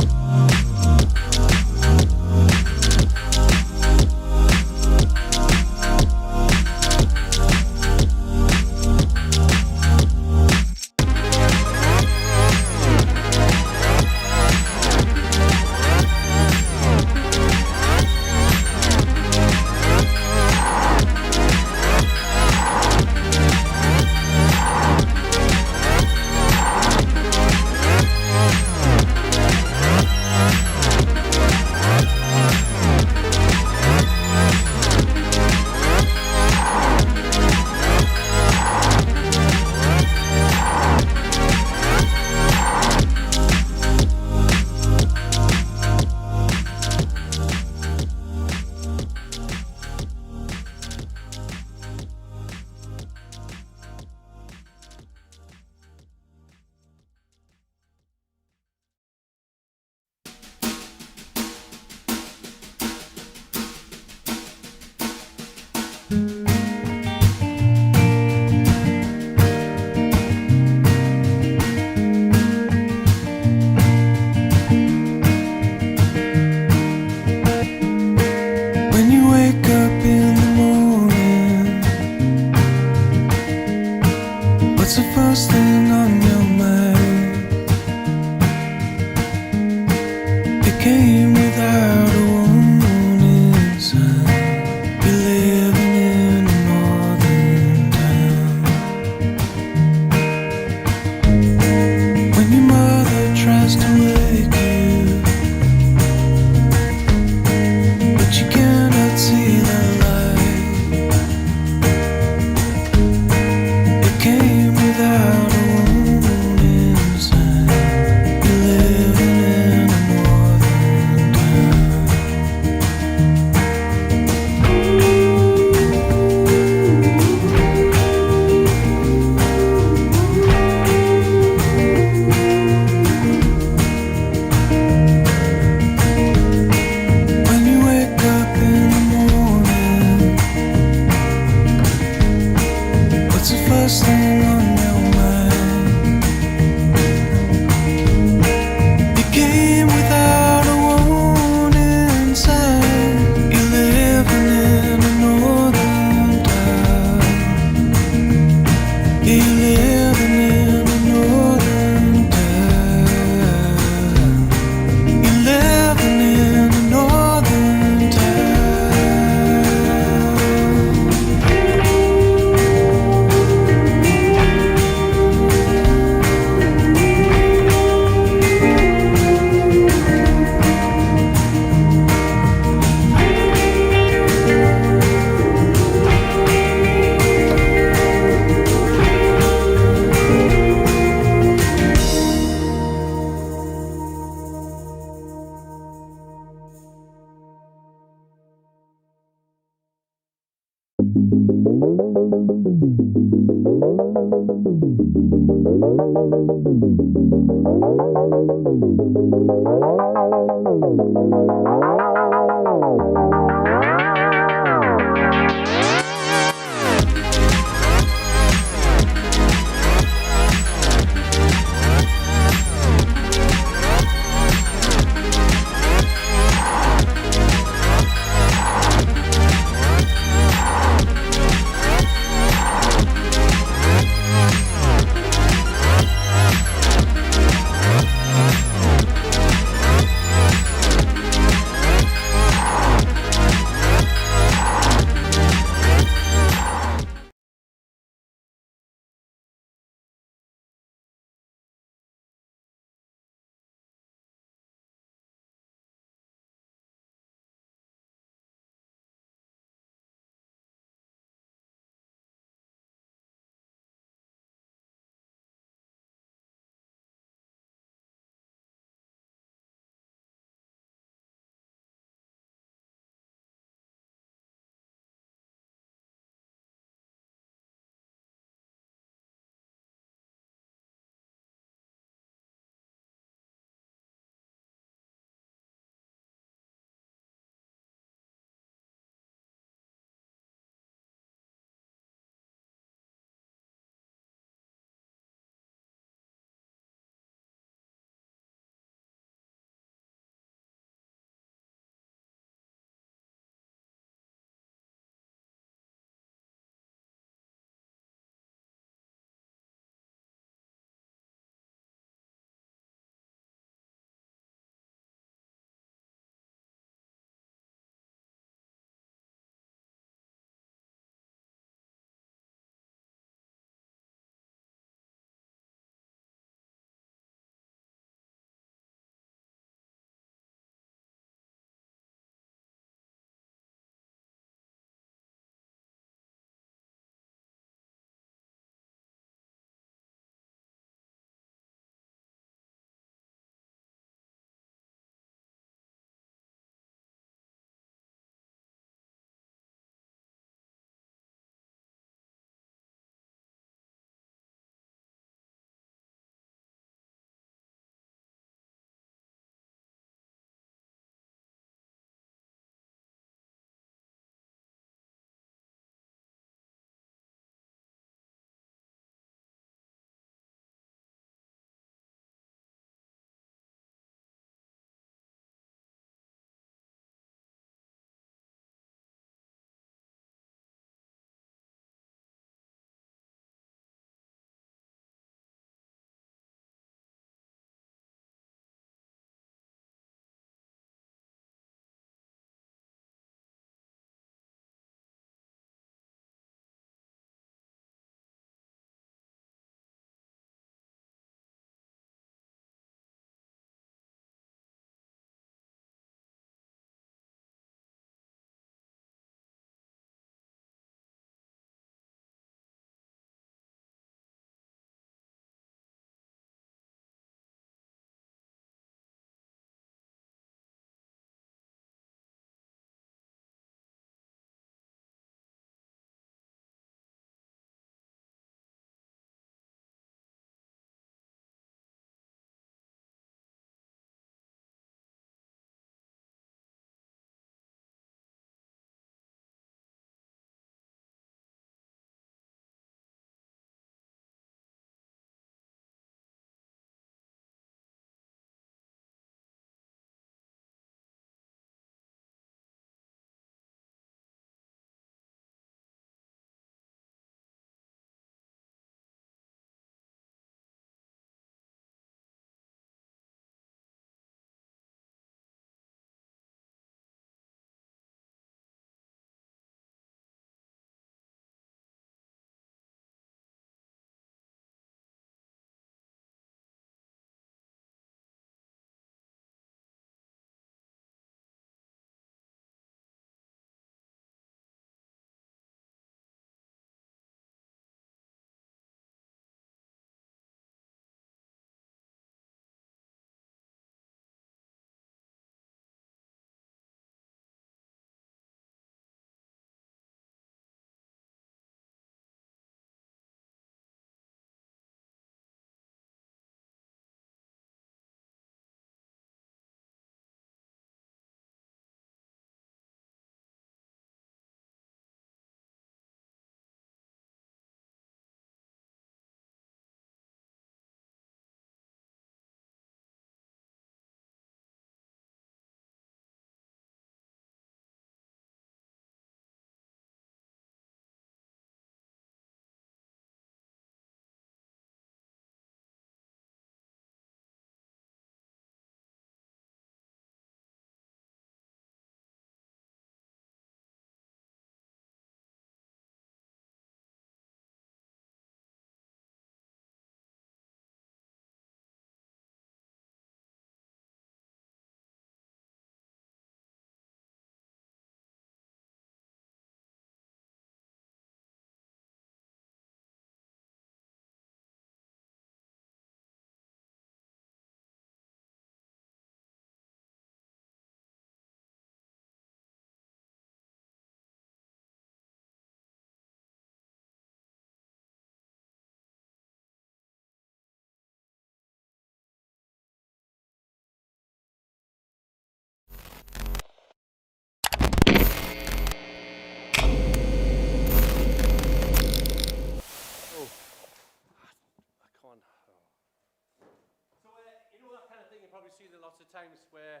Speaker 2: probably seen it lots of times where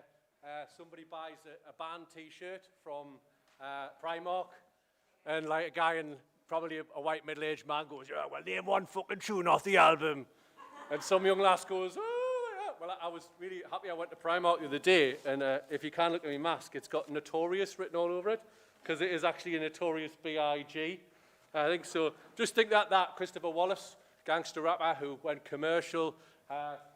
Speaker 2: somebody buys a band T-shirt from Primark, and like a guy in probably a white middle-aged man goes, "Yeah, well, name one fucking tune off the album," and some young lass goes, "Oh, yeah." Well, I was really happy. I went to Primark the other day, and if you can look at my mask, it's got Notorious written all over it, because it is actually a Notorious B.I.G. I think so. Just think that Christopher Wallace, gangster rapper who went commercial,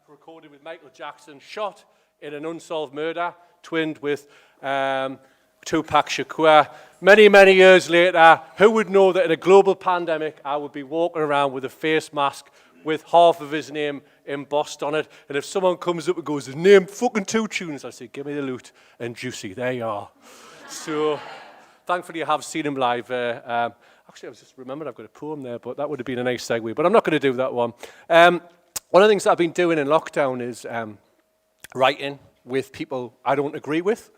Speaker 2: recorded with Michael Jackson, shot in an unsolved murder, twinned with Tupac Shakur. Many, many years later, who would know that in a global pandemic, I would be walking around with a face mask with half of his name embossed on it. And if someone comes up and goes, "Name fucking 2 tunes," I say, "Give me the loot," and Juicy, there you are. So, thankfully I have seen him live. Actually, I was just remembered I've got a poem there, but that would have been a nice segue. But I'm not going to do that one. One of the things that I've been doing in lockdown is writing with people I don't agree with.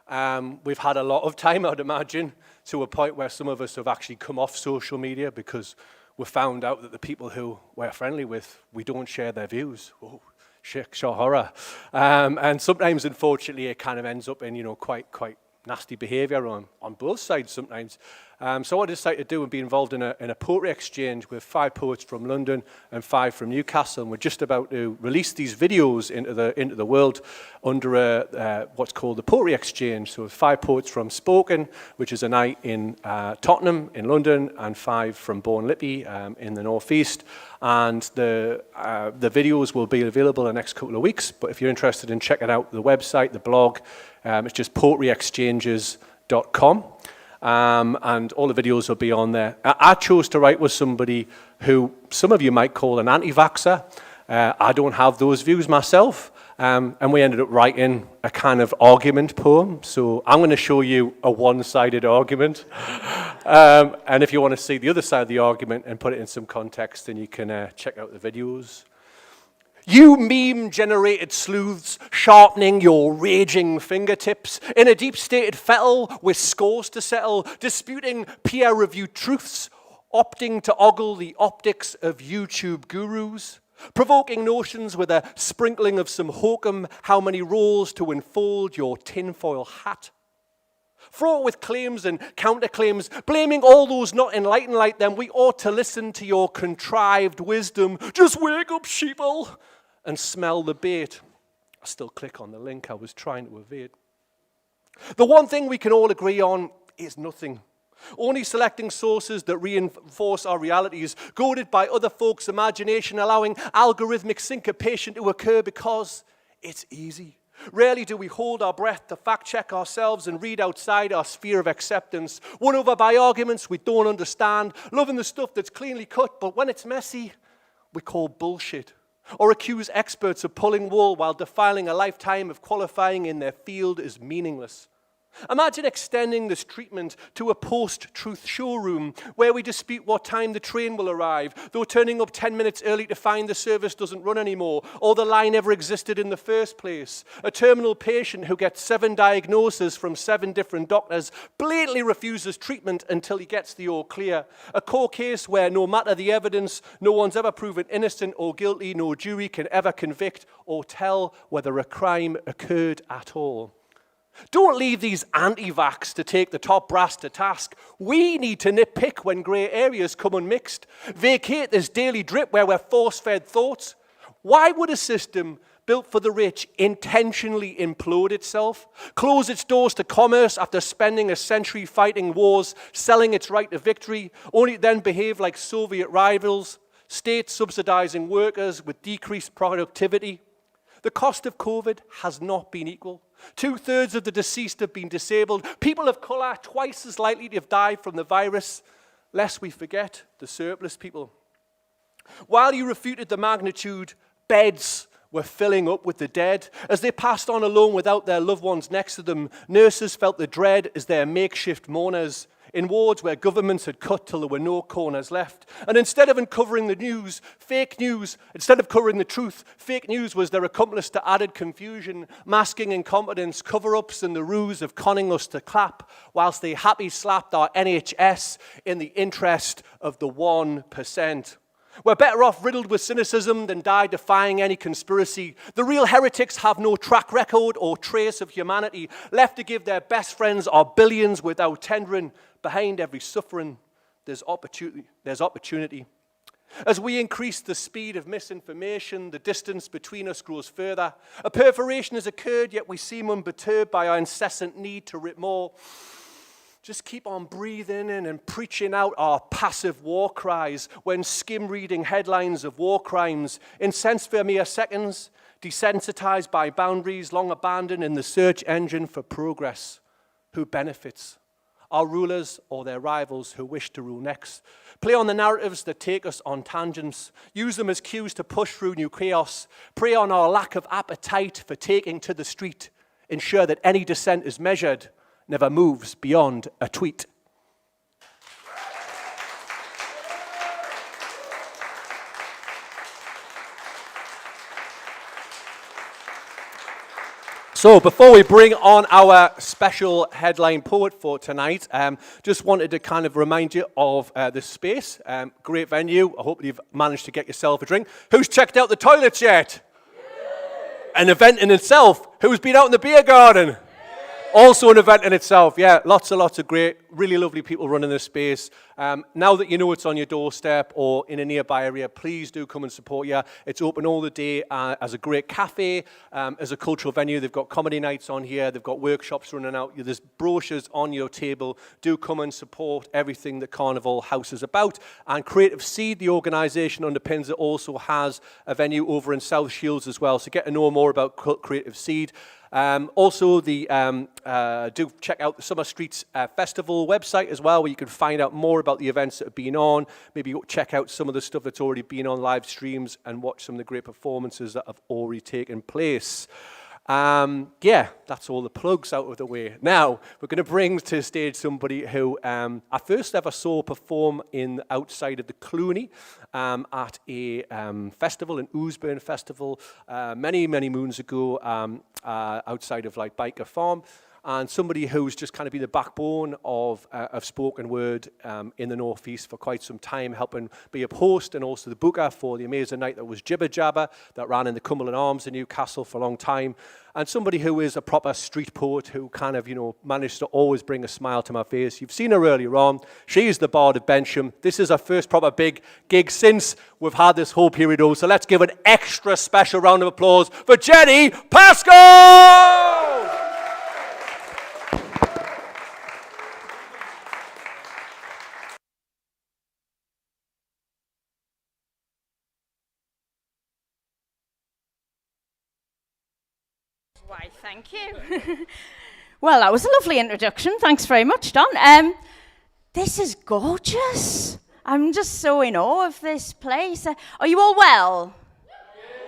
Speaker 2: We've had a lot of time, I'd imagine, to a point where some of us have actually come off social media because we found out that the people who we're friendly with, we don't share their views. Oh, shit, sure horror. And sometimes, unfortunately, it kind of ends up in, quite nasty behaviour on both sides sometimes. So what I decided to do and be involved in a poetry exchange with 5 poets from London and 5 from Newcastle. And we're just about to release these videos into the world under what's called the Poetry Exchange. So 5 poets from Spoken, which is a night in Tottenham in London, and 5 from Lippy in the northeast. And the videos will be available in the next couple of weeks. But if you're interested in checking out the website, the blog, it's just poetryexchanges.com. And all the videos will be on there. I chose to write with somebody who some of you might call an anti-vaxxer. I don't have those views myself. And we ended up writing a kind of argument poem. So I'm going to show you a one-sided argument. And if you want to see the other side of the argument and put it in some context, then you can check out the videos. You meme-generated sleuths sharpening your raging fingertips in a deep-stated fettle with scores to settle, disputing peer-reviewed truths, opting to ogle the optics of YouTube gurus, provoking notions with a sprinkling of some hokum, how many rolls to enfold your tinfoil hat. Fraught with claims and counterclaims, blaming all those not enlightened like them, we ought to listen to your contrived wisdom. Just wake up, sheeple, and smell the bait. I still click on the link I was trying to evade. The one thing we can all agree on is nothing. Only selecting sources that reinforce our realities, goaded by other folks' imagination, allowing algorithmic syncopation to occur because it's easy. Rarely do we hold our breath to fact-check ourselves and read outside our sphere of acceptance, won over by arguments we don't understand, loving the stuff that's cleanly cut, but when it's messy, we call bullshit. Or accuse experts of pulling wool while defiling a lifetime of qualifying in their field as meaningless. Imagine extending this treatment to a post-truth showroom where we dispute what time the train will arrive, though turning up 10 minutes early to find the service doesn't run anymore, or the line ever existed in the first place. A terminal patient who gets 7 diagnoses from 7 different doctors blatantly refuses treatment until he gets the all clear. A court case where no matter the evidence, no one's ever proven innocent or guilty, no jury can ever convict or tell whether a crime occurred at all. Don't leave these anti-vax to take the top brass to task. We need to nitpick when grey areas come unmixed. Vacate this daily drip where we're force-fed thoughts. Why would a system built for the rich intentionally implode itself, close its doors to commerce after spending a century fighting wars, selling its right to victory, only then behave like Soviet rivals, states subsidizing workers with decreased productivity? The cost of COVID has not been equal. 2/3 of the deceased have been disabled. People of colour twice as likely to have died from the virus, lest we forget the surplus people. While you refuted the magnitude, beds were filling up with the dead. As they passed on alone without their loved ones next to them, nurses felt the dread as their makeshift mourners in wards where governments had cut till there were no corners left. And instead of uncovering the news, instead of covering the truth, fake news was their accomplice to added confusion, masking incompetence, cover-ups and the ruse of conning us to clap, whilst they happy slapped our NHS in the interest of the 1%. We're better off riddled with cynicism than die defying any conspiracy. The real heretics have no track record or trace of humanity, left to give their best friends our billions without tendering. Behind every suffering, there's opportunity. As we increase the speed of misinformation, the distance between us grows further. A perforation has occurred, yet we seem unperturbed by our incessant need to rip more. Just keep on breathing in and preaching out our passive war cries when skim reading headlines of war crimes, incensed for mere seconds, desensitized by boundaries long abandoned in the search engine for progress. Who benefits? Our rulers or their rivals who wish to rule next? Play on the narratives that take us on tangents. Use them as cues to push through new chaos. Prey on our lack of appetite for taking to the street. Ensure that any dissent is measured, never moves beyond a tweet. So before we bring on our special headline poet for tonight, just wanted to kind of remind you of this space. Great venue. I hope you've managed to get yourself a drink. Who's checked out the toilets yet? An event in itself. Who's been out in the beer garden? Also an event in itself, yeah. Lots of great, really lovely people running this space. Now that you know it's on your doorstep or in a nearby area, please do come and support you. It's open all the day as a great cafe, as a cultural venue. They've got comedy nights on here. They've got workshops running out. There's brochures on your table. Do come and support everything that Carnival House is about. And Creative Seed, the organisation underpins it, also has a venue over in South Shields as well. So get to know more about Creative Seed. Also, do check out the Summer Streets Festival website as well, where you can find out more about the events that have been on. Maybe check out some of the stuff that's already been on live streams and watch some of the great performances that have already taken place. Yeah, that's all the plugs out of the way. Now, we're going to bring to the stage somebody who I first ever saw perform outside of the Clooney at a festival, an Oosburn festival, many moons ago, outside of like Biker Farm. And somebody who's just kind of been the backbone of spoken word in the Northeast for quite some time, helping be a host and also the booker for the amazing night that was Jibber Jabber, that ran in the Cumberland Arms in Newcastle for a long time. And somebody who is a proper street poet who kind of, managed to always bring a smile to my face. You've seen her earlier on. She's the Bard of Bensham. This is her first proper big gig since we've had this whole period over. So let's give an extra special round of applause for Jenni Pascoe!
Speaker 4: Why, thank you. Well, that was a lovely introduction. Thanks very much, Don. This is gorgeous. I'm just so in awe of this place. Are you all well?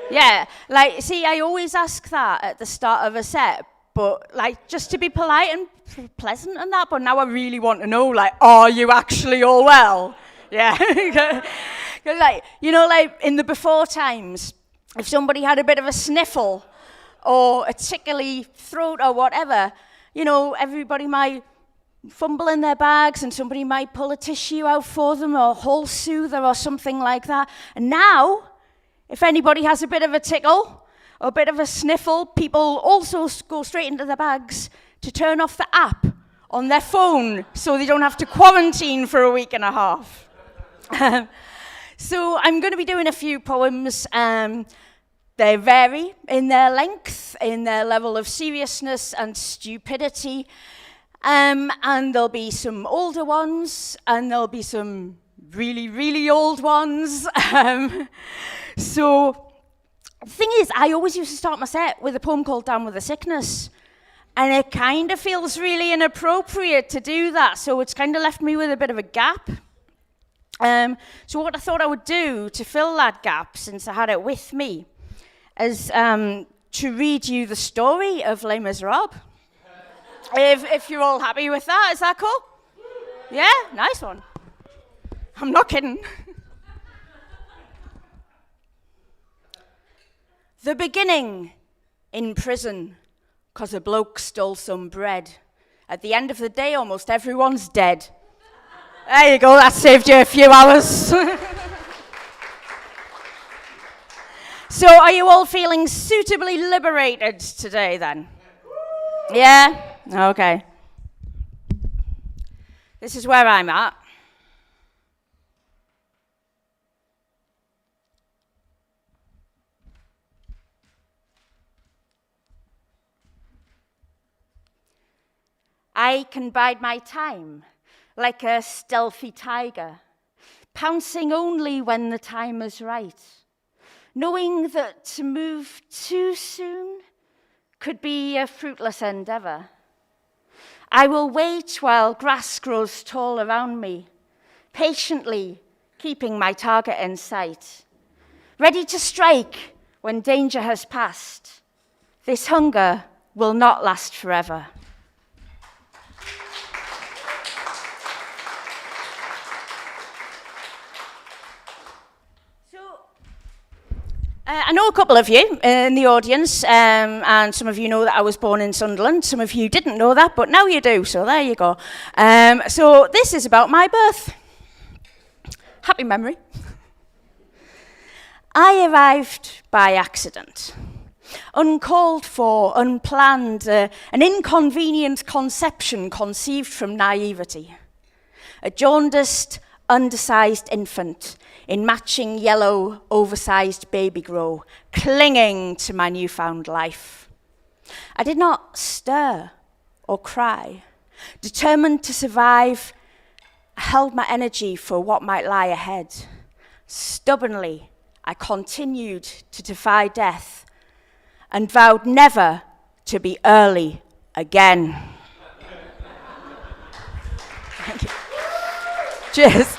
Speaker 4: Yeah. I always ask that at the start of a set, but just to be polite and pleasant and that, but now I really want to know, are you actually all well? Yeah. In the before times, if somebody had a bit of a sniffle, or a tickly throat or whatever, everybody might fumble in their bags and somebody might pull a tissue out for them or a whole soother or something like that. And now, if anybody has a bit of a tickle or a bit of a sniffle, people also go straight into their bags to turn off the app on their phone so they don't have to quarantine for a week and a half. So I'm going to be doing a few poems. They vary in their length, in their level of seriousness and stupidity, and there'll be some older ones, and there'll be some really, really old ones. So the thing is, I always used to start my set with a poem called Down with the Sickness, and it kind of feels really inappropriate to do that, so it's kind of left me with a bit of a gap. So what I thought I would do to fill that gap, since I had it with me, is to read you the story of Les Miserables. If you're all happy with that, is that cool? Yeah, nice one. I'm not kidding. The beginning in prison, 'cause a bloke stole some bread. At the end of the day, almost everyone's dead. There you go, that saved you a few hours. So are you all feeling suitably liberated today then? Yeah? Okay. This is where I'm at. I can bide my time like a stealthy tiger, pouncing only when the time is right, knowing that to move too soon could be a fruitless endeavor. I will wait while grass grows tall around me, patiently keeping my target in sight, ready to strike when danger has passed. This hunger will not last forever. I know a couple of you in the audience, and some of you know that I was born in Sunderland. Some of you didn't know that, but now you do, so there you go. So this is about my birth. Happy memory. I arrived by accident, uncalled for, unplanned, an inconvenient conception conceived from naivety. A jaundiced, undersized infant in matching yellow, oversized baby grow, clinging to my newfound life. I did not stir or cry. Determined to survive, I held my energy for what might lie ahead. Stubbornly, I continued to defy death and vowed never to be early again. Thank you. Cheers.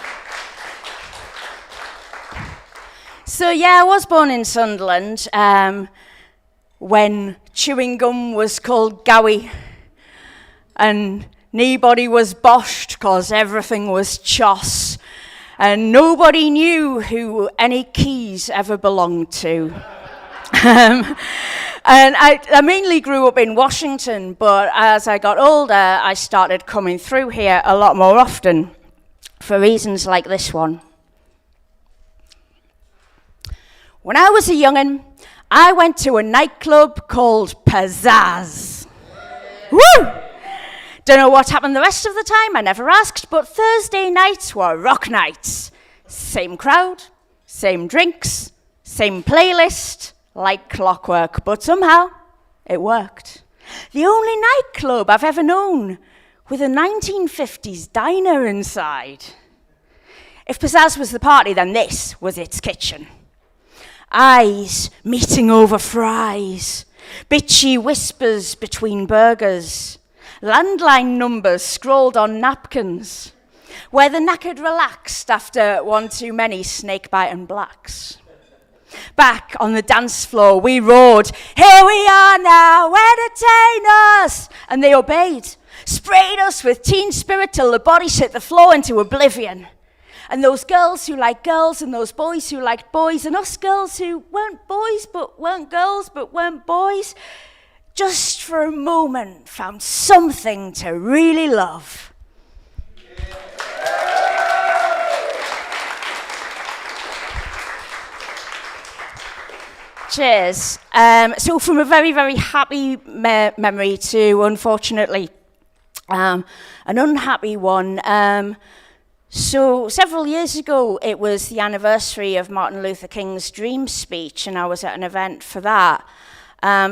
Speaker 4: So yeah, I was born in Sunderland when chewing gum was called gowie and nobody was boshed cause everything was choss and nobody knew who any keys ever belonged to. And I mainly grew up in Washington, but as I got older, I started coming through here a lot more often for reasons like this one. When I was a young'un, I went to a nightclub called Pizzazz. Woo! Don't know what happened the rest of the time, I never asked, but Thursday nights were rock nights. Same crowd, same drinks, same playlist, like clockwork, but somehow it worked. The only nightclub I've ever known with a 1950s diner inside. If Pizzazz was the party, then this was its kitchen. Eyes meeting over fries, bitchy whispers between burgers, landline numbers scrawled on napkins, where the knackered relaxed after one too many snake-biting blacks. Back on the dance floor, we roared, "Here we are now, entertain us!" And they obeyed, sprayed us with teen spirit till the bodies hit the floor into oblivion. And those girls who liked girls, and those boys who liked boys, and us girls who weren't boys, but weren't girls, but weren't boys, just for a moment found something to really love. Cheers. So from a very, very happy memory to, unfortunately, an unhappy one. So several years ago, it was the anniversary of Martin Luther King's Dream speech, and I was at an event for that.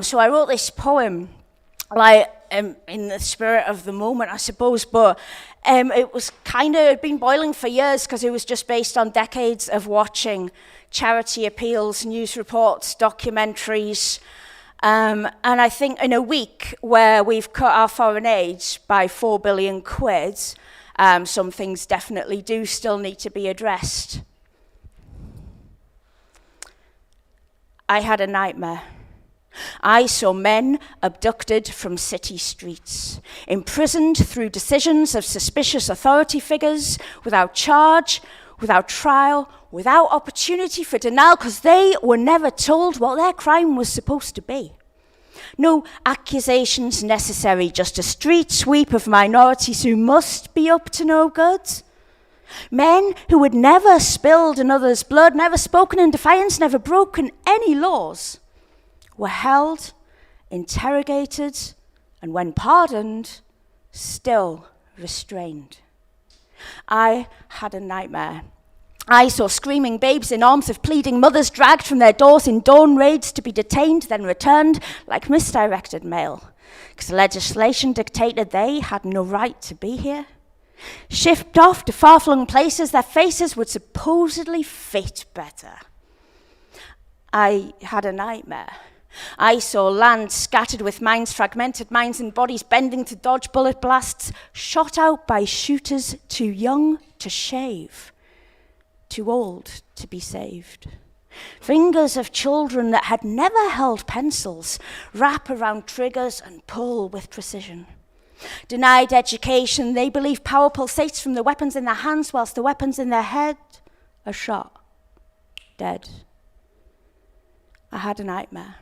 Speaker 4: So I wrote this poem, like in the spirit of the moment, I suppose, but it was kind of been boiling for years because it was just based on decades of watching charity appeals, news reports, documentaries, and I think in a week where we've cut our foreign aid by 4 billion quid, some things definitely do still need to be addressed. I had a nightmare. I saw men abducted from city streets, imprisoned through decisions of suspicious authority figures, without charge, without trial, without opportunity for denial, because they were never told what their crime was supposed to be. No accusations necessary, just a street sweep of minorities who must be up to no good. Men who had never spilled another's blood, never spoken in defiance, never broken any laws, were held, interrogated, and when pardoned, still restrained. I had a nightmare. I saw screaming babes in arms of pleading mothers dragged from their doors in dawn raids to be detained, then returned like misdirected mail, because legislation dictated they had no right to be here. Shipped off to far-flung places, their faces would supposedly fit better. I had a nightmare. I saw land scattered with mines, fragmented minds and bodies bending to dodge bullet blasts, shot out by shooters too young to shave, too old to be saved. Fingers of children that had never held pencils wrap around triggers and pull with precision. Denied education, they believe power pulsates from the weapons in their hands whilst the weapons in their head are shot, dead. I had a nightmare.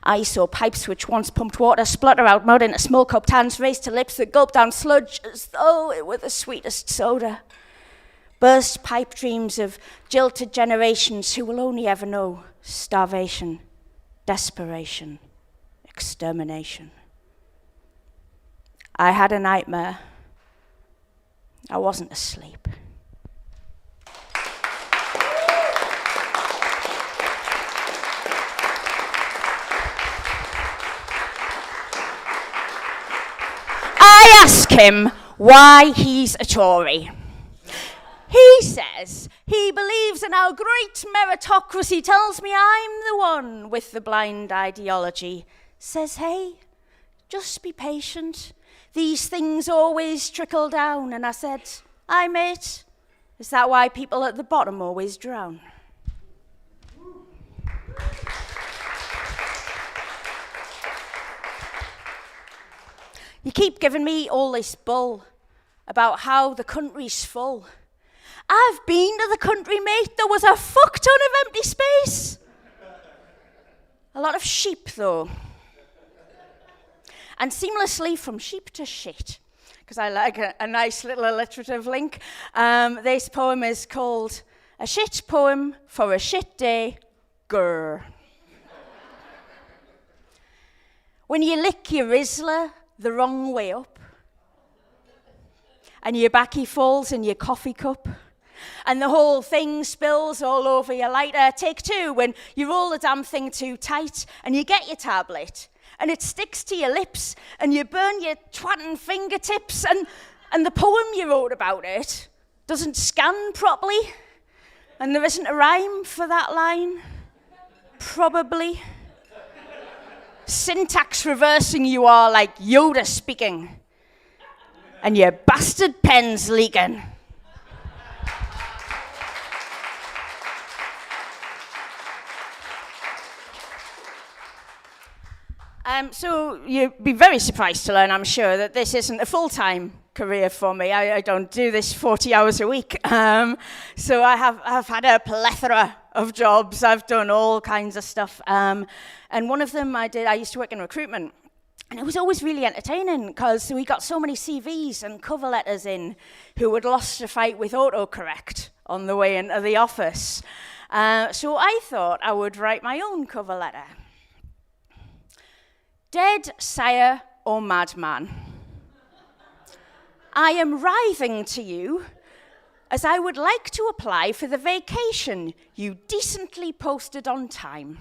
Speaker 4: I saw pipes which once pumped water splutter out mud into small-cupped hands, raised to lips that gulped down sludge as though it were the sweetest soda. Burst pipe dreams of jilted generations who will only ever know starvation, desperation, extermination. I had a nightmare. I wasn't asleep. I ask him why he's a Tory. He says he believes in our great meritocracy, tells me I'm the one with the blind ideology. Says, hey, just be patient. These things always trickle down. And I said, aye, mate, is that why people at the bottom always drown? You keep giving me all this bull about how the country's full. I've been to the country, mate. There was a fuck ton of empty space. A lot of sheep, though. And seamlessly from sheep to shit, because I like a nice little alliterative link. This poem is called A Shit Poem for a Shit Day, Grr. When you lick your Rizzler the wrong way up, and your backy falls in your coffee cup, and the whole thing spills all over your lighter. Take two, when you roll the damn thing too tight, and you get your tablet, and it sticks to your lips, and you burn your twatting fingertips, and the poem you wrote about it doesn't scan properly, and there isn't a rhyme for that line, probably. Syntax reversing you are like Yoda speaking, and your bastard pen's leaking. So you'd be very surprised to learn, I'm sure, that this isn't a full-time career for me. I don't do this 40 hours a week. So I've had a plethora of jobs. I've done all kinds of stuff. And one of them I used to work in recruitment. And it was always really entertaining because we got so many CVs and cover letters in who had lost a fight with autocorrect on the way into the office. So I thought I would write my own cover letter. Dead sire or madman, I am writhing to you as I would like to apply for the vacation you decently posted on time.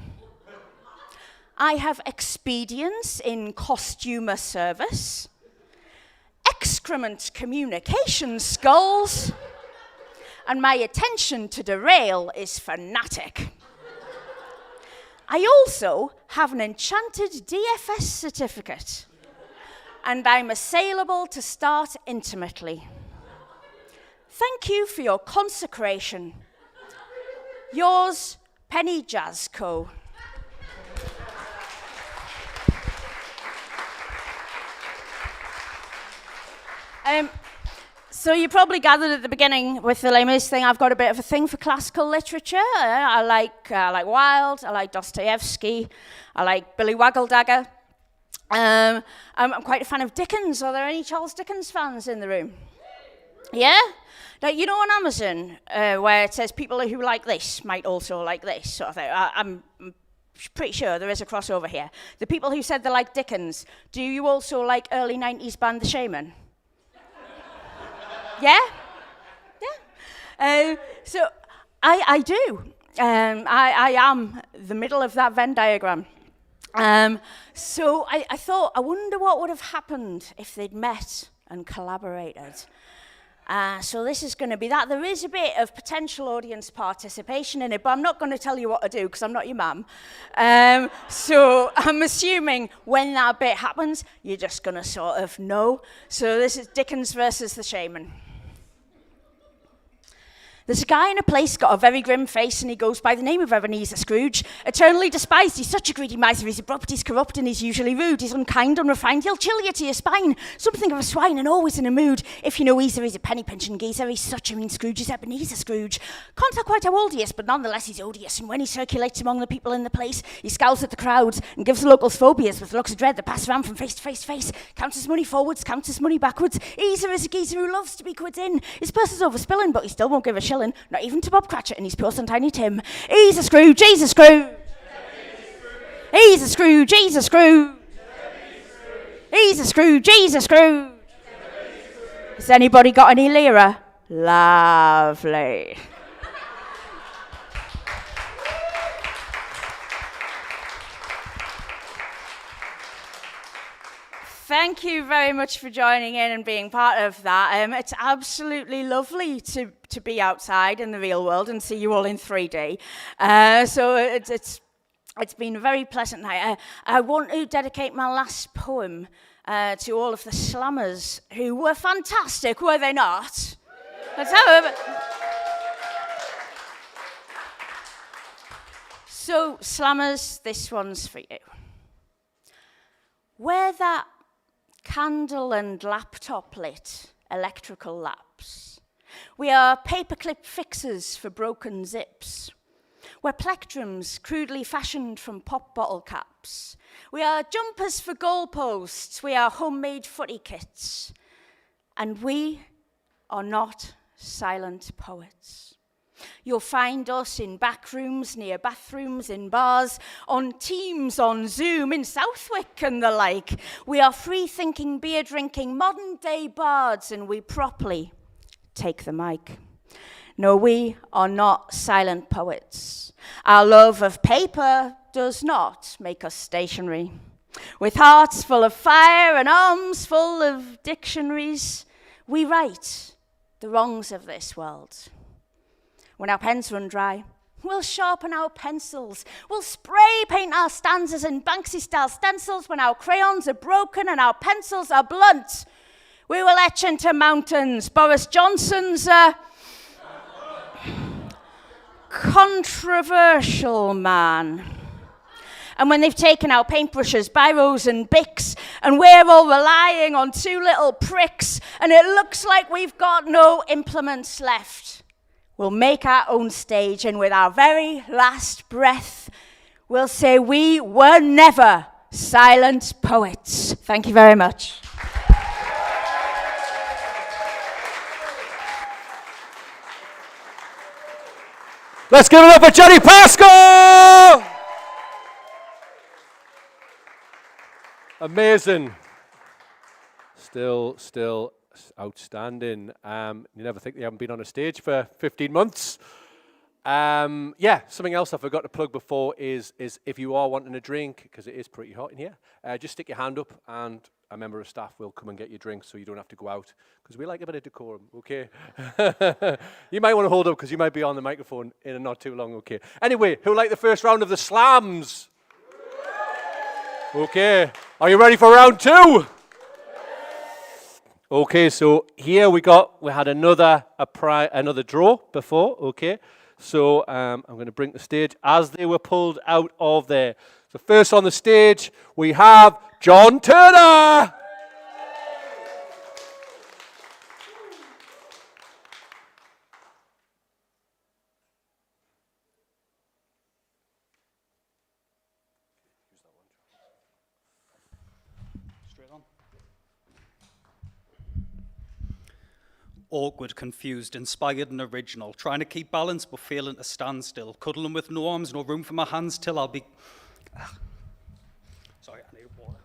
Speaker 4: I have expedience in costumer service, excrement communication skulls, and my attention to derail is fanatic. I also have an enchanted DFS certificate, and I'm assailable to start intimately. Thank you for your consecration. Yours, Penny Jazzco. So you probably gathered at the beginning with the lamest thing, I've got a bit of a thing for classical literature. I like Wilde, I like Dostoevsky, I like Billy Waggledagger. I'm quite a fan of Dickens. Are there any Charles Dickens fans in the room? Yeah? Like, you know, on Amazon, where it says people who like this might also like this sort of thing. I'm pretty sure there is a crossover here. The people who said they like Dickens, do you also like early 90s band The Shaman? Yeah? Yeah? So I do. I am the middle of that Venn diagram. So I thought, I wonder what would have happened if they'd met and collaborated. So this is going to be that. There is a bit of potential audience participation in it, but I'm not going to tell you what to do because I'm not your mum. So I'm assuming when that bit happens, you're just going to sort of know. So this is Dickens versus the Shaman. There's a guy in a place got a very grim face and he goes by the name of Ebenezer Scrooge. Eternally despised, he's such a greedy miser, he's abrupt, he's corrupt and he's usually rude. He's unkind, unrefined, he'll chill you to your spine. Something of a swine and always in a mood. If you know Easer, he's a penny pinching geezer, he's such a mean Scrooge, he's Ebenezer Scrooge. Can't tell quite how old he is, but nonetheless he's odious. And when he circulates among the people in the place, he scowls at the crowds and gives the locals phobias with looks of dread that pass around from face to face to face. Counts his money forwards, counts his money backwards. Easer is a geezer who loves to be quids in. His purse is overspilling, but he still won't give a shilling, not even to Bob Cratchit and his poor son Tiny Tim. He's a Scrooge, he's a Scrooge. He's a Scrooge, he's a Scrooge. He's a Scrooge, he's a Scrooge. Has anybody got any lira? Lovely. Thank you very much for joining in and being part of that. It's absolutely lovely to be outside in the real world and see you all in 3D. So it's been a very pleasant night. I want to dedicate my last poem to all of the slammers who were fantastic, were they not? So, slammers, this one's for you. Wear that candle and laptop lit electrical lapse. We are paperclip fixers for broken zips. We're plectrums crudely fashioned from pop bottle caps. We are jumpers for goalposts. We are homemade footy kits. And we are not silent poets. You'll find us in back rooms, near bathrooms, in bars, on Teams, on Zoom, in Southwick and the like. We are free-thinking, beer-drinking, modern-day bards, and we properly take the mic. No, we are not silent poets. Our love of paper does not make us stationary. With hearts full of fire and arms full of dictionaries, we write the wrongs of this world. When our pens run dry, we'll sharpen our pencils. We'll spray paint our stanzas in Banksy-style stencils. When our crayons are broken and our pencils are blunt, we will etch into mountains. Boris Johnson's a controversial man. And when they've taken our paintbrushes, biros and Bics, and we're all relying on two little pricks, and it looks like we've got no implements left, we'll make our own stage, and with our very last breath, we'll say we were never silent poets. Thank you very much.
Speaker 2: Let's give it up for Jenni Pascoe! Amazing. Still outstanding. You never think they haven't been on a stage for 15 months. Yeah, something else I forgot to plug before is if you are wanting a drink, because it is pretty hot in here, just stick your hand up and a member of staff will come and get you drinks so you don't have to go out, because we like a bit of decorum, okay? You might want to hold up because you might be on the microphone in a not too long, okay? Anyway, who liked the first round of the slams? Okay, are you ready for round two? Okay, so here we had another draw before, okay? So I'm going to bring the stage as they were pulled out of there. So first on the stage, we have John Turner.
Speaker 3: Awkward, confused, inspired and original, trying to keep balance but failing to stand still, cuddling with no arms, no room for my hands till I'll be... Sorry, I need water.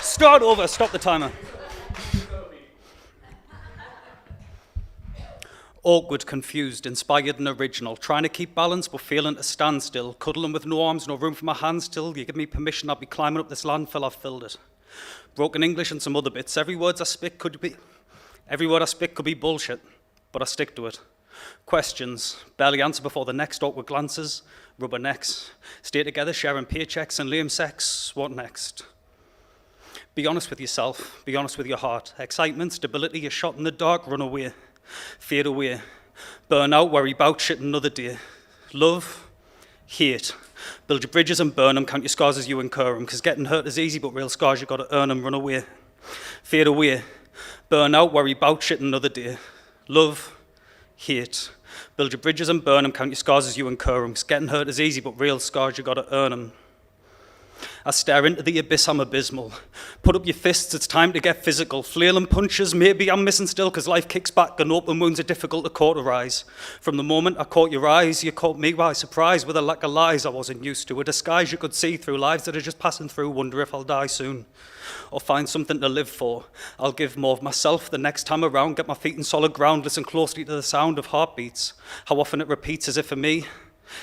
Speaker 3: Start over, stop the timer. Awkward, confused, inspired and original, trying to keep balance but failing to stand still, cuddling with no arms, no room for my hands till you give me permission, I'll be climbing up this landfill, I've filled it. Broken English and some other bits, every word I spit could be bullshit, but I stick to it. Questions, barely answer before the next, awkward glances, rubber necks, stay together sharing paychecks and lame sex, what next? Be honest with yourself, be honest with your heart, excitement, stability, a shot in the dark, run away. Fade away, burn out, worry about shit another day. Love, hate, build your bridges and burn them, count your scars as you incur them, because getting hurt is easy, but real scars you gotta earn them, run away. Fade away, burn out, worry about shit another day. Love, hate, build your bridges and burn them, count your scars as you incur them, because getting hurt is easy, but real scars you gotta earn them. I stare into the abyss, I'm abysmal. Put up your fists, it's time to get physical. Flailing punches, maybe I'm missing still, cause life kicks back and open wounds are difficult to cauterize. From the moment I caught your eyes, you caught me by surprise with a lack of lies I wasn't used to. A disguise you could see through, lives that are just passing through, wonder if I'll die soon. Or find something to live for. I'll give more of myself the next time around, get my feet in solid ground, listen closely to the sound of heartbeats. How often it repeats, as if for me?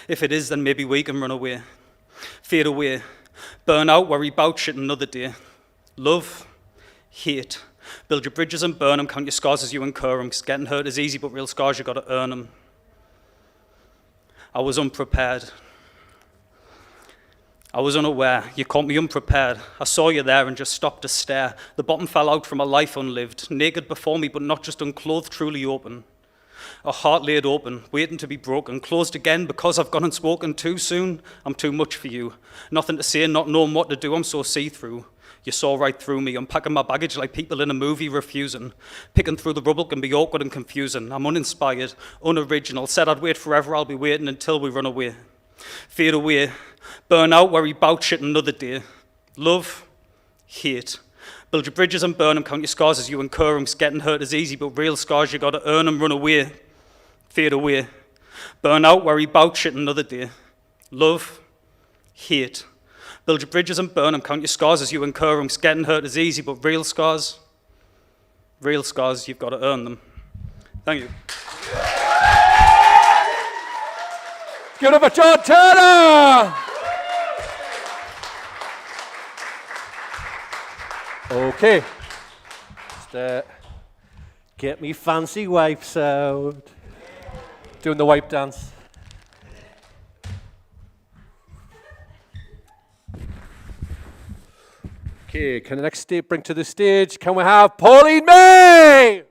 Speaker 3: If it is, then maybe we can run away. Fade away. Burn out, worry about shit another day. Love, hate, build your bridges and burn them, count your scars as you incur them, because getting hurt is easy, but real scars you gotta earn them. I was unprepared. I was unaware, you caught me unprepared. I saw you there and just stopped to stare. The bottom fell out from a life unlived, naked before me, but not just unclothed, truly open. A heart laid open, waiting to be broken, closed again because I've gone and spoken too soon. I'm too much for you. Nothing to say, not knowing what to do, I'm so see-through. You saw right through me, unpacking my baggage like people in a movie refusing. Picking through the rubble can be awkward and confusing. I'm uninspired, unoriginal, said I'd wait forever, I'll be waiting until we run away. Fade away, burn out, worry about shit another day. Love, hate. Build your bridges and burn them, count your scars as you incur them. Getting hurt is easy, but real scars you gotta earn them, run away. Fade away, burn out, worry about shit another day. Love, hate, build your bridges and burn them, count your scars as you incur them. Getting hurt is easy, but real scars, you've got to earn them. Thank you.
Speaker 2: Give it up for John Turner! Okay, just get me fancy wipes out. Doing the wipe dance. Okay, can the next state bring to the stage? Can we have Pauline May?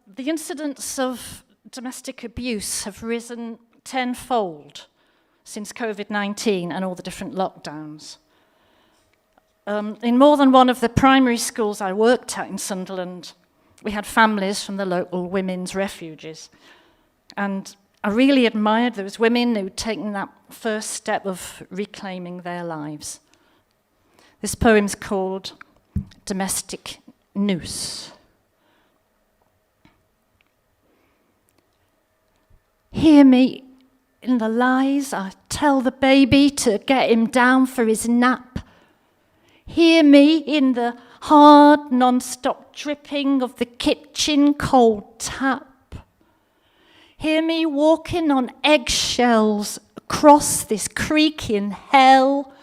Speaker 10: The incidents of domestic abuse have risen tenfold since COVID-19 and all the different lockdowns. In more than one of the primary schools I worked at in Sunderland, we had families from the local women's refuges. And I really admired those women who'd taken that first step of reclaiming their lives. This poem's called Domestic Noose. Hear me in the lies I tell the baby to get him down for his nap. Hear me in the hard, non-stop dripping of the kitchen cold tap. Hear me walking on eggshells across this creaking hell.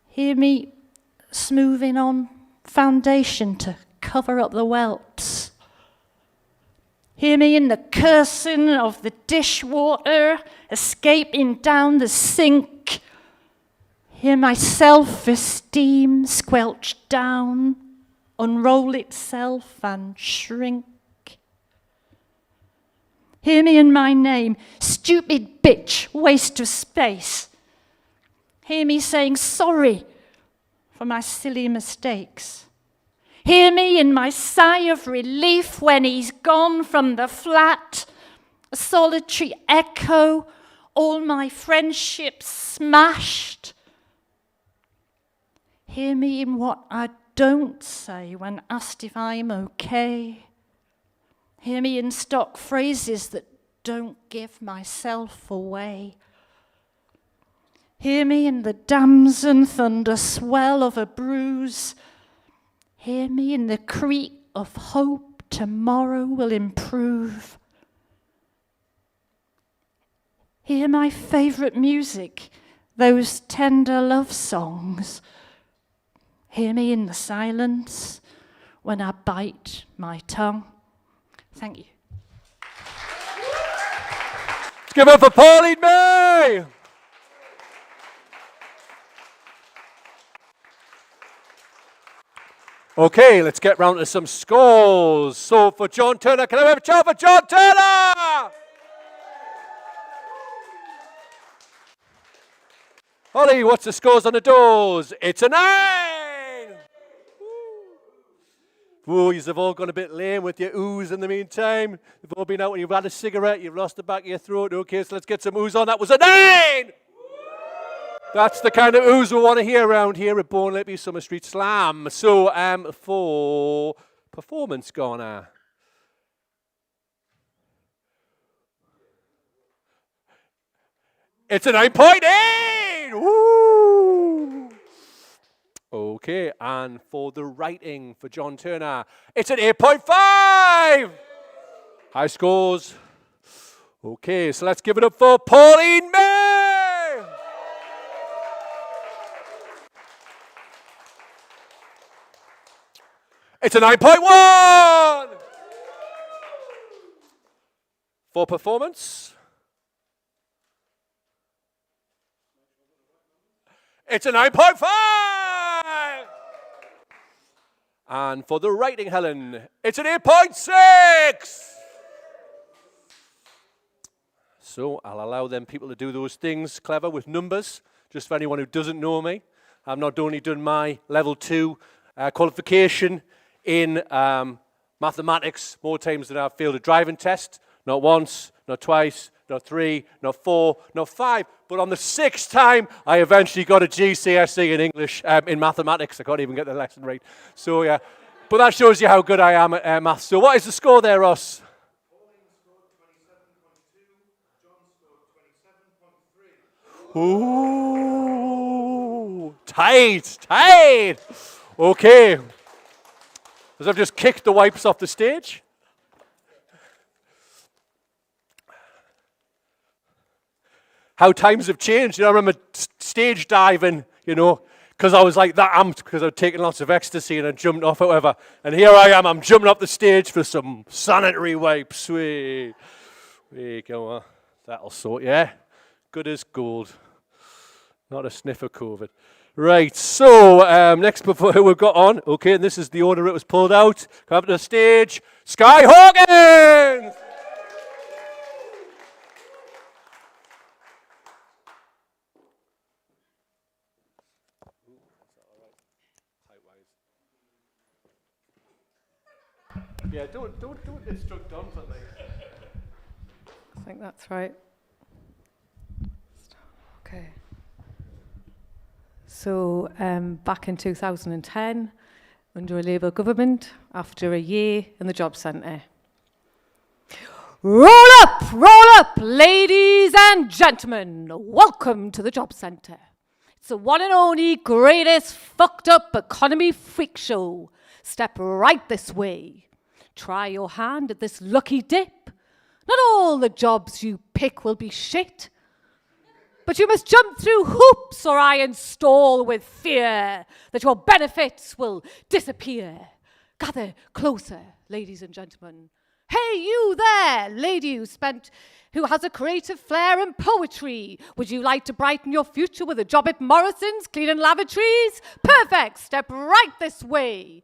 Speaker 10: Hear me smoothing on foundation to cover up the whelps. Hear me in the cursing of the dishwater escaping down the sink. Hear my self-esteem squelched down unroll itself and shrink. Hear me in my name, stupid bitch, waste of space. Hear me saying sorry for my silly mistakes. Hear me in my sigh of relief when he's gone from the flat, a solitary echo, all my friendships smashed. Hear me in what I don't say when asked if I'm okay. Hear me in stock phrases that don't give myself away. Hear me in the damson thunder swell of a bruise. Hear me in the creak of hope tomorrow will improve. Hear my favourite music, those tender love songs. Hear me in the silence when I bite my tongue. Thank you.
Speaker 2: Let's give it up for Pauline May! Okay, let's get round to some scores. So for John Turner, can I have a shout for John Turner? Holly, what's the scores on the doors? It's a 9! Ooh, you've all gone a bit lame with your oohs in the meantime. You've all been out when you've had a cigarette, you've lost the back of your throat. Okay, so let's get some oohs on. That was a 9! That's the kind of oohs we want to hear around here at Bourne Lippy Summer Street Slam. So, for performance corner. It's a 9.8! Woo! Okay, and for the writing for John Turner, it's an 8.5! High scores. Okay, so let's give it up for Pauline May! It's a 9.1! For performance, it's a 9.5! And for the writing, Helen, it's an 8.6! So I'll allow them people to do those things clever with numbers, just for anyone who doesn't know me. I've not only done my level 2 qualification in mathematics more times than I've failed a driving test. Not once, not twice, not 3, not 4, not 5. But on the 6th time, I eventually got a GCSE in English, in mathematics. I can't even get the lesson right. So, yeah. But that shows you how good I am at maths. So what is the score there, Ross? Ooh, tight. Okay. As I've just kicked the wipes off the stage. How times have changed. You know, I remember stage diving, you know, because I was like that amped because I'd taken lots of ecstasy and I jumped off, however. And here I am, I'm jumping up the stage for some sanitary wipes. Wee, come on. That'll sort, yeah. Good as gold. Not a sniff of COVID. Right, so next who we've got on. Okay, and this is the order it was pulled out. Come up to the stage. Skye Hawkins! Yeah, don't instruct on for me.
Speaker 9: I think that's right. Okay. So back in 2010, under a Labour government, after a year in the job centre. Roll up, ladies and gentlemen. Welcome to the job centre. It's the one and only greatest fucked up economy freak show. Step right this way. Try your hand at this lucky dip. Not all the jobs you pick will be shit. But you must jump through hoops or I install with fear that your benefits will disappear. Gather closer, ladies and gentlemen. Hey, you there, lady who has a creative flair and poetry. Would you like to brighten your future with a job at Morrison's, cleaning lavatories? Perfect, step right this way.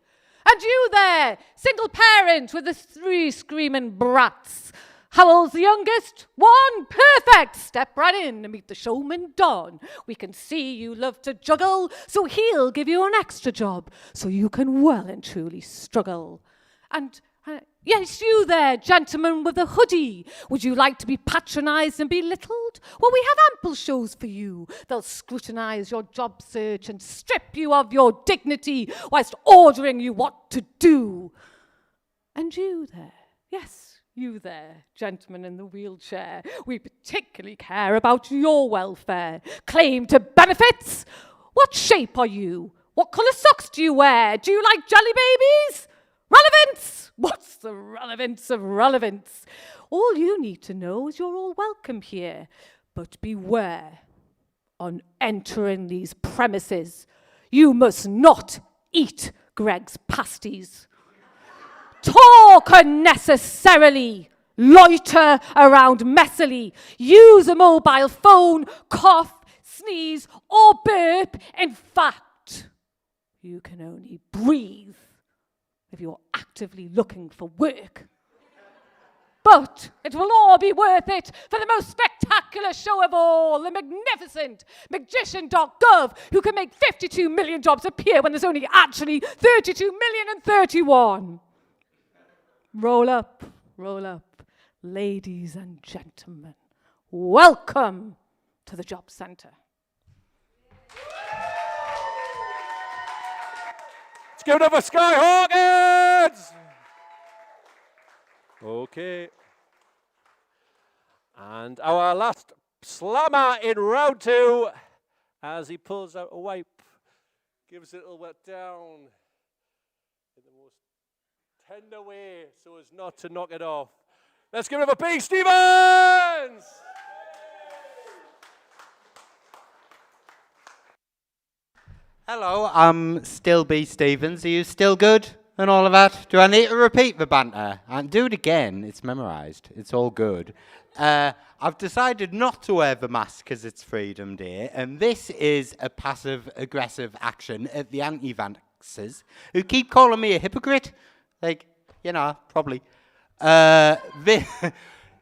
Speaker 9: And you there, single parent with the 3 screaming brats. How old's the youngest? 1. Perfect. Step right in and meet the showman Don. We can see you love to juggle, so he'll give you an extra job so you can well and truly struggle. And yes, you there, gentleman with the hoodie. Would you like to be patronised and belittled? Well, we have ample shows for you. They'll scrutinise your job search and strip you of your dignity whilst ordering you what to do. And you there, yes, you there, gentleman in the wheelchair. We particularly care about your welfare. Claim to benefits? What shape are you? What colour socks do you wear? Do you like jelly babies? Relevance? What's the relevance of relevance? All you need to know is you're all welcome here. But beware, on entering these premises, you must not eat Greg's pasties. Talk unnecessarily, loiter around messily, use a mobile phone, cough, sneeze, or burp. In fact, you can only breathe if you're actively looking for work. But it will all be worth it for the most spectacular show of all, the magnificent magician.gov, who can make 52 million jobs appear when there's only actually 32,031. Roll up, ladies and gentlemen. Welcome to the Job Centre.
Speaker 2: Let's give it up for Skye Hawkins! Okay. And our last slammer in round 2, as he pulls out a wipe, gives it a little wet down in the most tender way so as not to knock it off. Let's give it up for Big Stevens!
Speaker 7: Hello, I'm still B. Stevens. Are you still good and all of that? Do I need to repeat the banter? And do it again. It's memorised. It's all good. I've decided not to wear the mask because it's Freedom Day, and this is a passive-aggressive action at the anti-vaxxers who keep calling me a hypocrite. Like, you know, probably.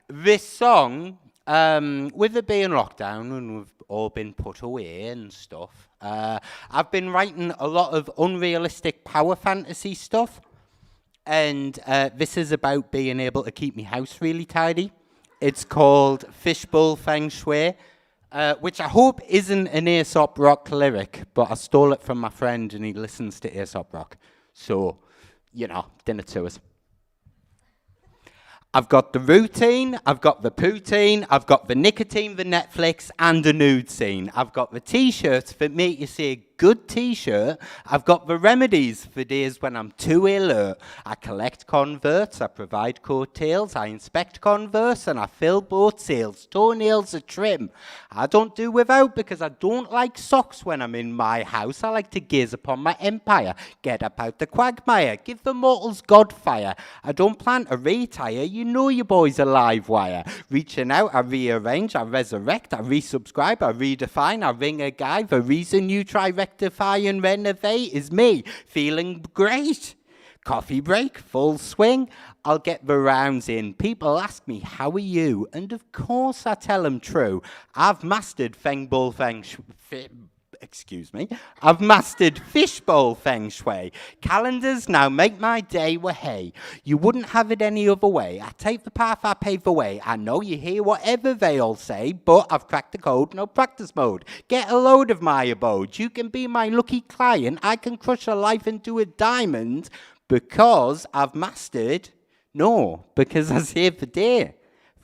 Speaker 7: This song, with it being lockdown and we've all been put away and stuff, I've been writing a lot of unrealistic power fantasy stuff, and this is about being able to keep my house really tidy. It's called Fishbowl Feng Shui, which I hope isn't an Aesop Rock lyric, but I stole it from my friend and he listens to Aesop Rock. So, you know, dinner to us. I've got the routine, I've got the poutine, I've got the nicotine, the Netflix, and the nude scene. I've got the t-shirts that make you see a good t-shirt. I've got the remedies for days when I'm too alert. I collect converts, I provide coattails, I inspect converse, and I fill boat sails. Toenails are trim. I don't do without because I don't like socks when I'm in my house. I like to gaze upon my empire. Get up out the quagmire, give the mortals godfire. I don't plan to retire, you know your boy's a live wire. Reaching out, I rearrange, I resurrect, I resubscribe, I redefine, I ring a guy. The reason you try rectify and renovate is me feeling great. Coffee break, full swing, I'll get the rounds in. People ask me, how are you? And of course I tell them true. I've mastered I've mastered fishbowl feng shui. Calendars now make my day, hey. You wouldn't have it any other way. I take the path, I pave the way. I know you hear whatever they all say, but I've cracked the code, no practice mode. Get a load of my abode. You can be my lucky client. I can crush a life into a diamond because I've mastered, no, because I save the day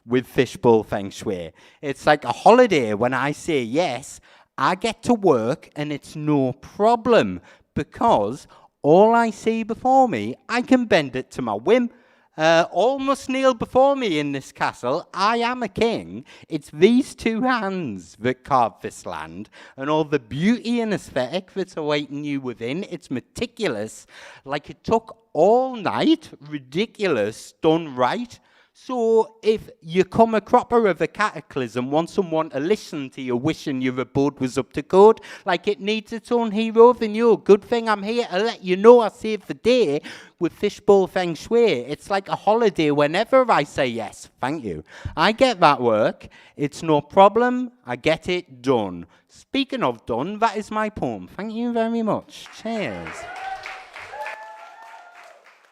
Speaker 7: with fishbowl feng shui. It's like a holiday when I say yes. I get to work and it's no problem because all I see before me, I can bend it to my whim. All must kneel before me in this castle. I am a king. It's these two hands that carve this land and all the beauty and aesthetic that's awaiting you within. It's meticulous, like it took all night, ridiculous, done right. So if you come a cropper of a cataclysm, want someone to listen to you wishing your abode was up to code, like it needs its own hero, then you're good thing I'm here to let you know I saved the day with fishbowl feng shui. It's like a holiday whenever I say yes, thank you. I get that work, it's no problem, I get it done. Speaking of done, that is my poem. Thank you very much. Cheers.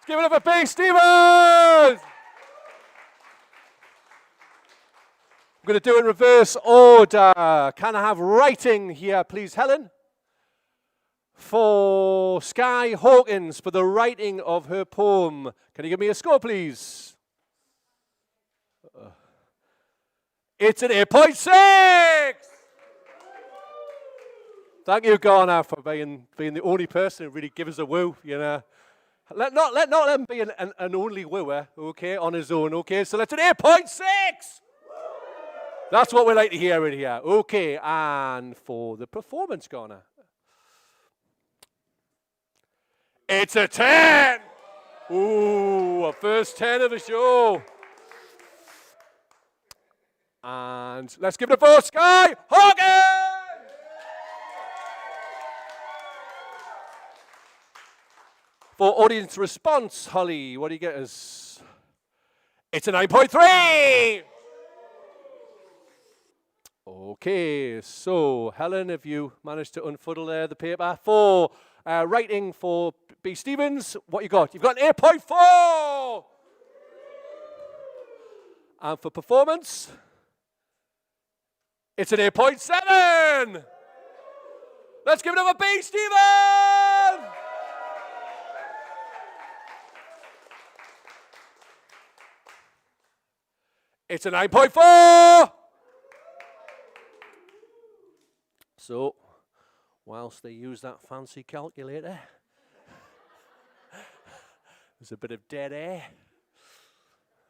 Speaker 2: Give it up for B. Stevens! I'm going to do it in reverse order. Can I have writing here, please, Helen? For Skye Hawkins, for the writing of her poem. Can you give me a score, please? It's an 8.6! Thank you, Garner, for being the only person who really gives us a woo, you know. Let not them be an only wooer, okay, on his own, okay? So let's an 8.6! That's what we like to hear in here. Okay, and for the performance, Garner. It's a 10! Ooh, a first 10 of the show. And let's give it a for Skye Hawkins! For audience response, Holly, what do you get us? It's a 9.3! Okay, so Helen, have you managed to unfuddle there the paper? For writing for B. Stevens, what you got? You've got an 8.4! And for performance, it's an 8.7! Let's give it up for B. Stevens! It's a 9.4! So, whilst they use that fancy calculator, there's a bit of dead air.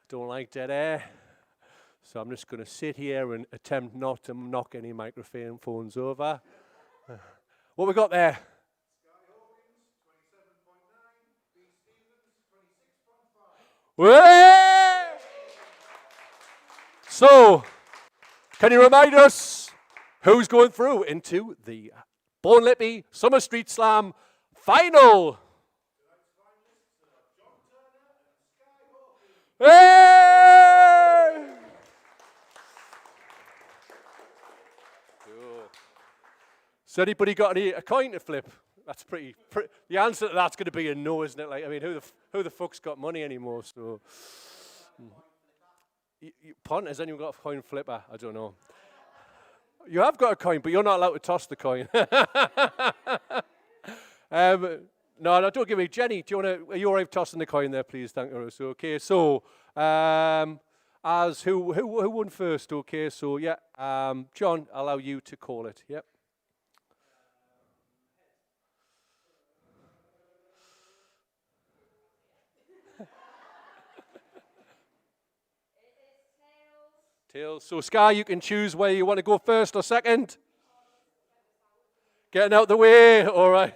Speaker 2: Don't like dead air. So I'm just going to sit here and attempt not to knock any microphones over. What we got there?
Speaker 1: Skye Hawkins, 27.9. B. Stevens, 26.5.
Speaker 2: Way! So, can you remind us who's going through into the Born Lippy Summer Street Slam final? Hey! Cool. So anybody got a coin to flip? That's pretty. The answer to that's going to be a no, isn't it? Like, I mean, who the fuck's got money anymore? So, pardon, has anyone got a coin flipper? I don't know. You have got a coin, but you're not allowed to toss the coin. No, don't give me. Jenny, are you all right tossing the coin there, please? Thank you. So, okay, so, as who won first? Okay, so, yeah, John, I'll allow you to call it. Yep. Tails. So, Skye, you can choose whether you want to go first or second. Getting out the way. All right.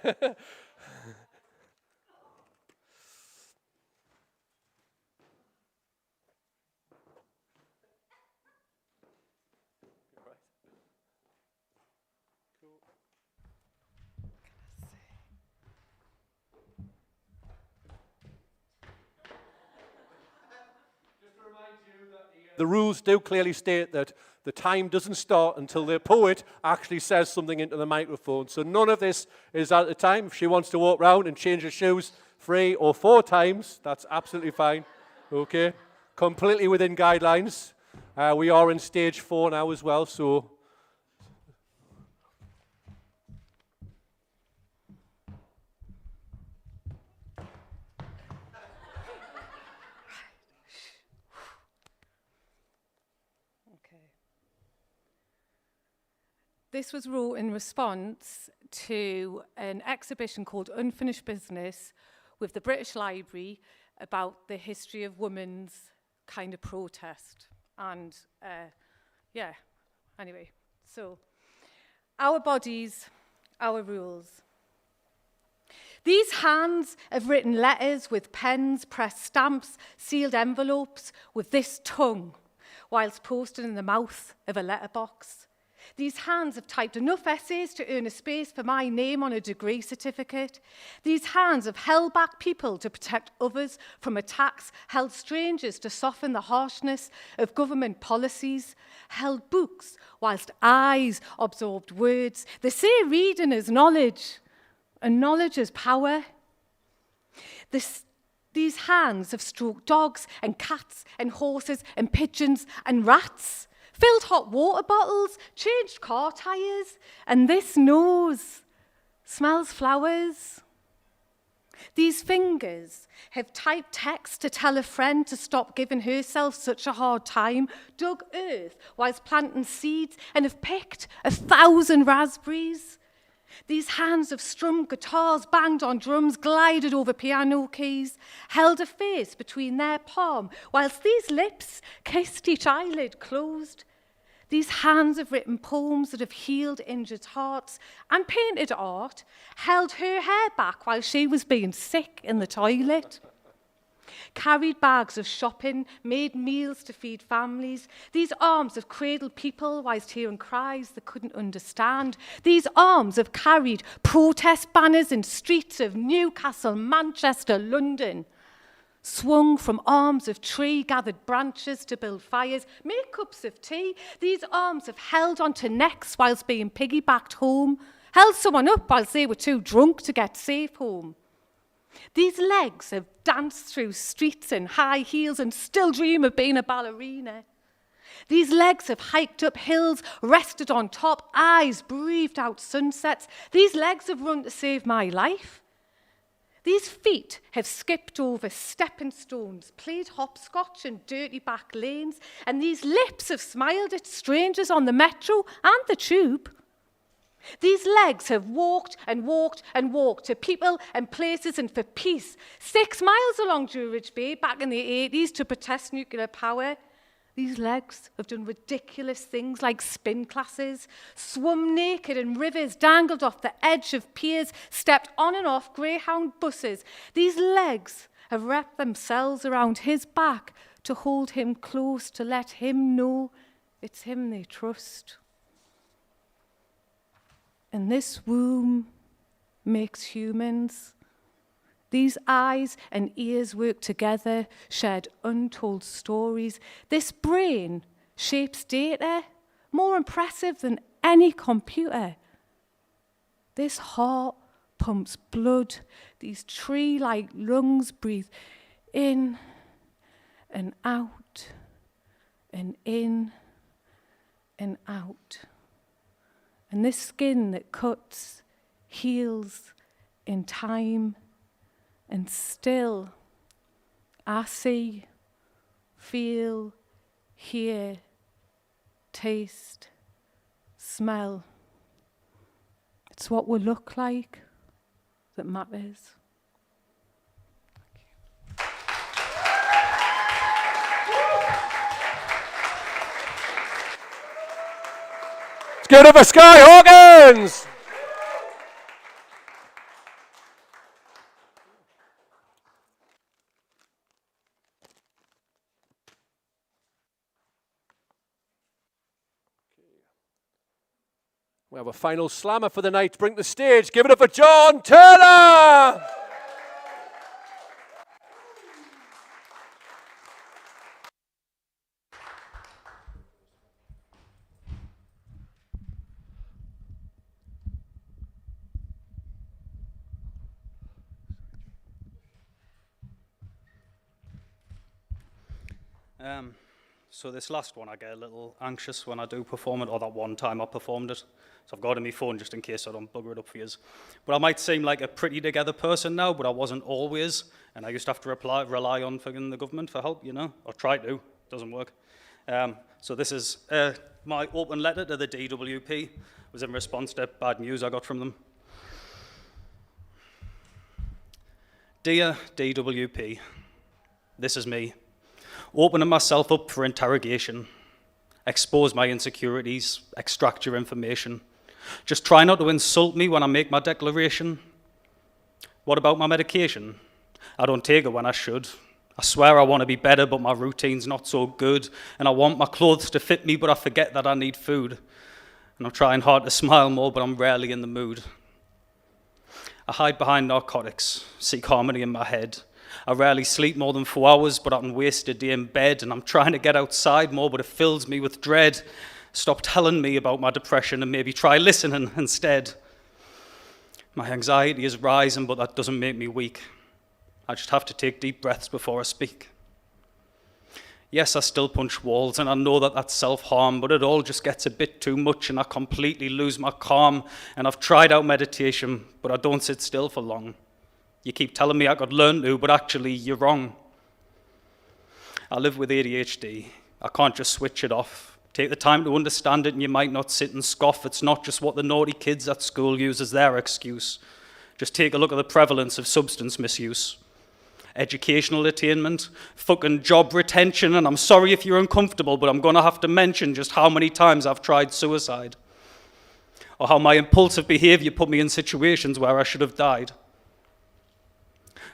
Speaker 2: The rules do clearly state that the time doesn't start until the poet actually says something into the microphone. So none of this is at the time. If she wants to walk around and change her shoes 3 or 4 times, that's absolutely fine. Okay? Completely within guidelines. We are in stage 4 now as well, so...
Speaker 9: This was wrote in response to an exhibition called Unfinished Business with the British Library about the history of women's kind of protest. And yeah, anyway, so our bodies, our rules. These hands have written letters with pens, pressed stamps, sealed envelopes with this tongue, whilst posted in the mouth of a letterbox. These hands have typed enough essays to earn a space for my name on a degree certificate. These hands have held back people to protect others from attacks, held strangers to soften the harshness of government policies, held books whilst eyes absorbed words. They say reading is knowledge, and knowledge is power. These hands have stroked dogs and cats and horses and pigeons and rats, filled hot water bottles, changed car tyres, and this nose smells flowers. These fingers have typed text to tell a friend to stop giving herself such a hard time, dug earth whilst planting seeds, and have picked 1,000 raspberries. These hands have strummed guitars, banged on drums, glided over piano keys, held a face between their palm, whilst these lips kissed each eyelid closed. These hands have written poems that have healed injured hearts and painted art, held her hair back while she was being sick in the toilet, carried bags of shopping, made meals to feed families. These arms have cradled people whilst hearing cries they couldn't understand. These arms have carried protest banners in streets of Newcastle, Manchester, London, swung from arms of tree, gathered branches to build fires, made cups of tea. These arms have held onto necks whilst being piggybacked home, held someone up whilst they were too drunk to get safe home. These legs have danced through streets in high heels and still dream of being a ballerina. These legs have hiked up hills, rested on top, eyes breathed out sunsets. These legs have run to save my life. These feet have skipped over stepping stones, played hopscotch in dirty back lanes, and these lips have smiled at strangers on the metro and the tube. These legs have walked and walked and walked to people and places and for peace. 6 miles along Druridge Bay back in the 80s to protest nuclear power. These legs have done ridiculous things like spin classes, swum naked in rivers, dangled off the edge of piers, stepped on and off Greyhound buses. These legs have wrapped themselves around his back to hold him close, to let him know it's him they trust. And this womb makes humans. These eyes and ears work together, shared untold stories. This brain shapes data, more impressive than any computer. This heart pumps blood. These tree-like lungs breathe in and out, and in and out. And this skin that cuts, heals in time. And still, I see, feel, hear, taste, smell. It's what we look like that matters.
Speaker 2: Let's give it up for Skye Hawkins! We have a final slammer for the night to bring to the stage. Give it up for John Turner!
Speaker 3: So this last one, I get a little anxious when I do perform it, or that one time I performed it. So I've got it on my phone just in case I don't bugger it up for you. But I might seem like a pretty together person now, but I wasn't always. And I used to have to rely on the government for help, you know, or try to. Doesn't work. So this is my open letter to the DWP. It was in response to bad news I got from them. Dear DWP, this is me. Opening myself up for interrogation, expose my insecurities, extract your information. Just try not to insult me when I make my declaration. What about my medication? I don't take it when I should. I swear I want to be better, but my routine's not so good. And I want my clothes to fit me, but I forget that I need food. And I'm trying hard to smile more, but I'm rarely in the mood. I hide behind narcotics, seek harmony in my head. I rarely sleep more than 4 hours, but I can waste a day in bed. And I'm trying to get outside more, but it fills me with dread. Stop telling me about my depression and maybe try listening instead. My anxiety is rising, but that doesn't make me weak. I just have to take deep breaths before I speak. Yes, I still punch walls, and I know that that's self-harm, but it all just gets a bit too much, and I completely lose my calm. And I've tried out meditation, but I don't sit still for long. You keep telling me I could learn to, but actually, you're wrong. I live with ADHD. I can't just switch it off. Take the time to understand it, and you might not sit and scoff. It's not just what the naughty kids at school use as their excuse. Just take a look at the prevalence of substance misuse. Educational attainment, fucking job retention, and I'm sorry if you're uncomfortable, but I'm going to have to mention just how many times I've tried suicide. Or how my impulsive behavior put me in situations where I should have died.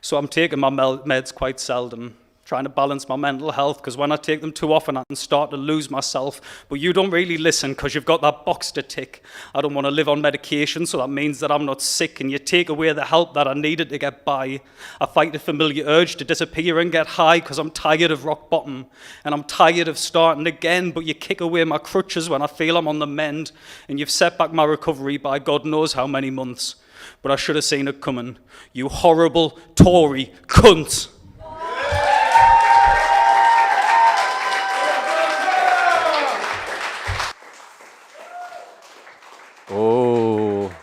Speaker 3: So I'm taking my meds quite seldom, trying to balance my mental health, because when I take them too often, I can start to lose myself. But you don't really listen, because you've got that box to tick. I don't want to live on medication, so that means that I'm not sick, and you take away the help that I needed to get by. I fight the familiar urge to disappear and get high, because I'm tired of rock bottom, and I'm tired of starting again, but you kick away my crutches when I feel I'm on the mend, and you've set back my recovery by God knows how many months. But I should have seen it coming. You horrible Tory cunt.
Speaker 2: Oh.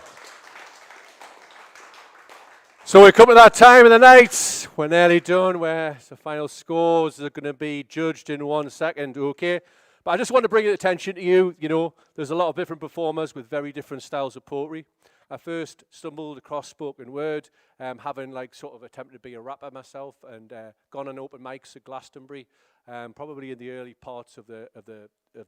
Speaker 2: So we come to that time of the night. We're nearly done, where the final scores are going to be judged in 1 second, okay? But I just want to bring attention to you. You know, there's a lot of different performers with very different styles of poetry. I first stumbled across spoken word, having like sort of attempted to be a rapper myself, and gone on open mics at Glastonbury, probably in the early parts of the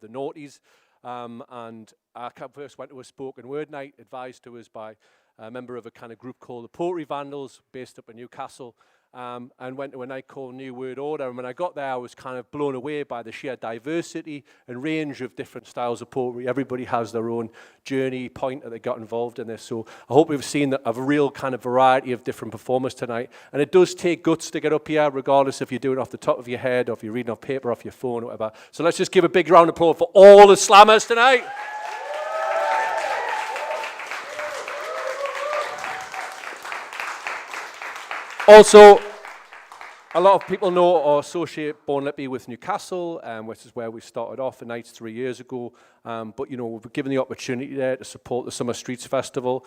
Speaker 2: noughties. And I first went to a spoken word night advised to us by a member of a kind of group called the Poetry Vandals, based up in Newcastle, and went to a night called New Word Order. And when I got there, I was kind of blown away by the sheer diversity and range of different styles of poetry. Everybody has their own journey point that they got involved in this. So I hope we've seen a real kind of variety of different performers tonight. And it does take guts to get up here, regardless if you're doing it off the top of your head or if you're reading off paper, off your phone, or whatever. So let's just give a big round of applause for all the slammers tonight. Also, a lot of people know or associate Born Lippy with Newcastle, which is where we started off the nights 3 years ago. But, you know, we've given the opportunity there to support the Summer Streets Festival,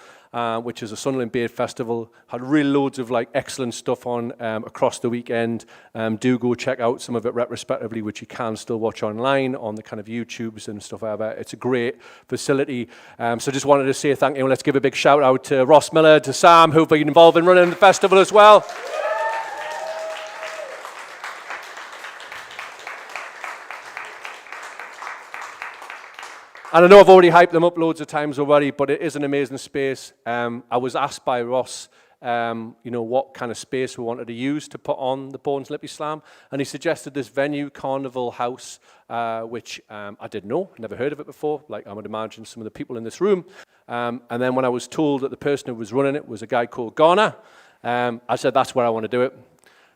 Speaker 2: which is a Sunderland-based festival. Had really loads of, like, excellent stuff on across the weekend. Do go check out some of it retrospectively, which you can still watch online on the kind of YouTubes and stuff like that. It's a great facility. So just wanted to say thank you. And let's give a big shout out to Ross Miller, to Sam, who've been involved in running the festival as well. And I know I've already hyped them up loads of times already, but it is an amazing space. I was asked by Ross, you know, what kind of space we wanted to use to put on the Born Lippy Slam, and he suggested this venue, Carnival House, which I didn't know, never heard of it before, like I would imagine some of the people in this room. And then when I was told that the person who was running it was a guy called Garner, I said, that's where I want to do it.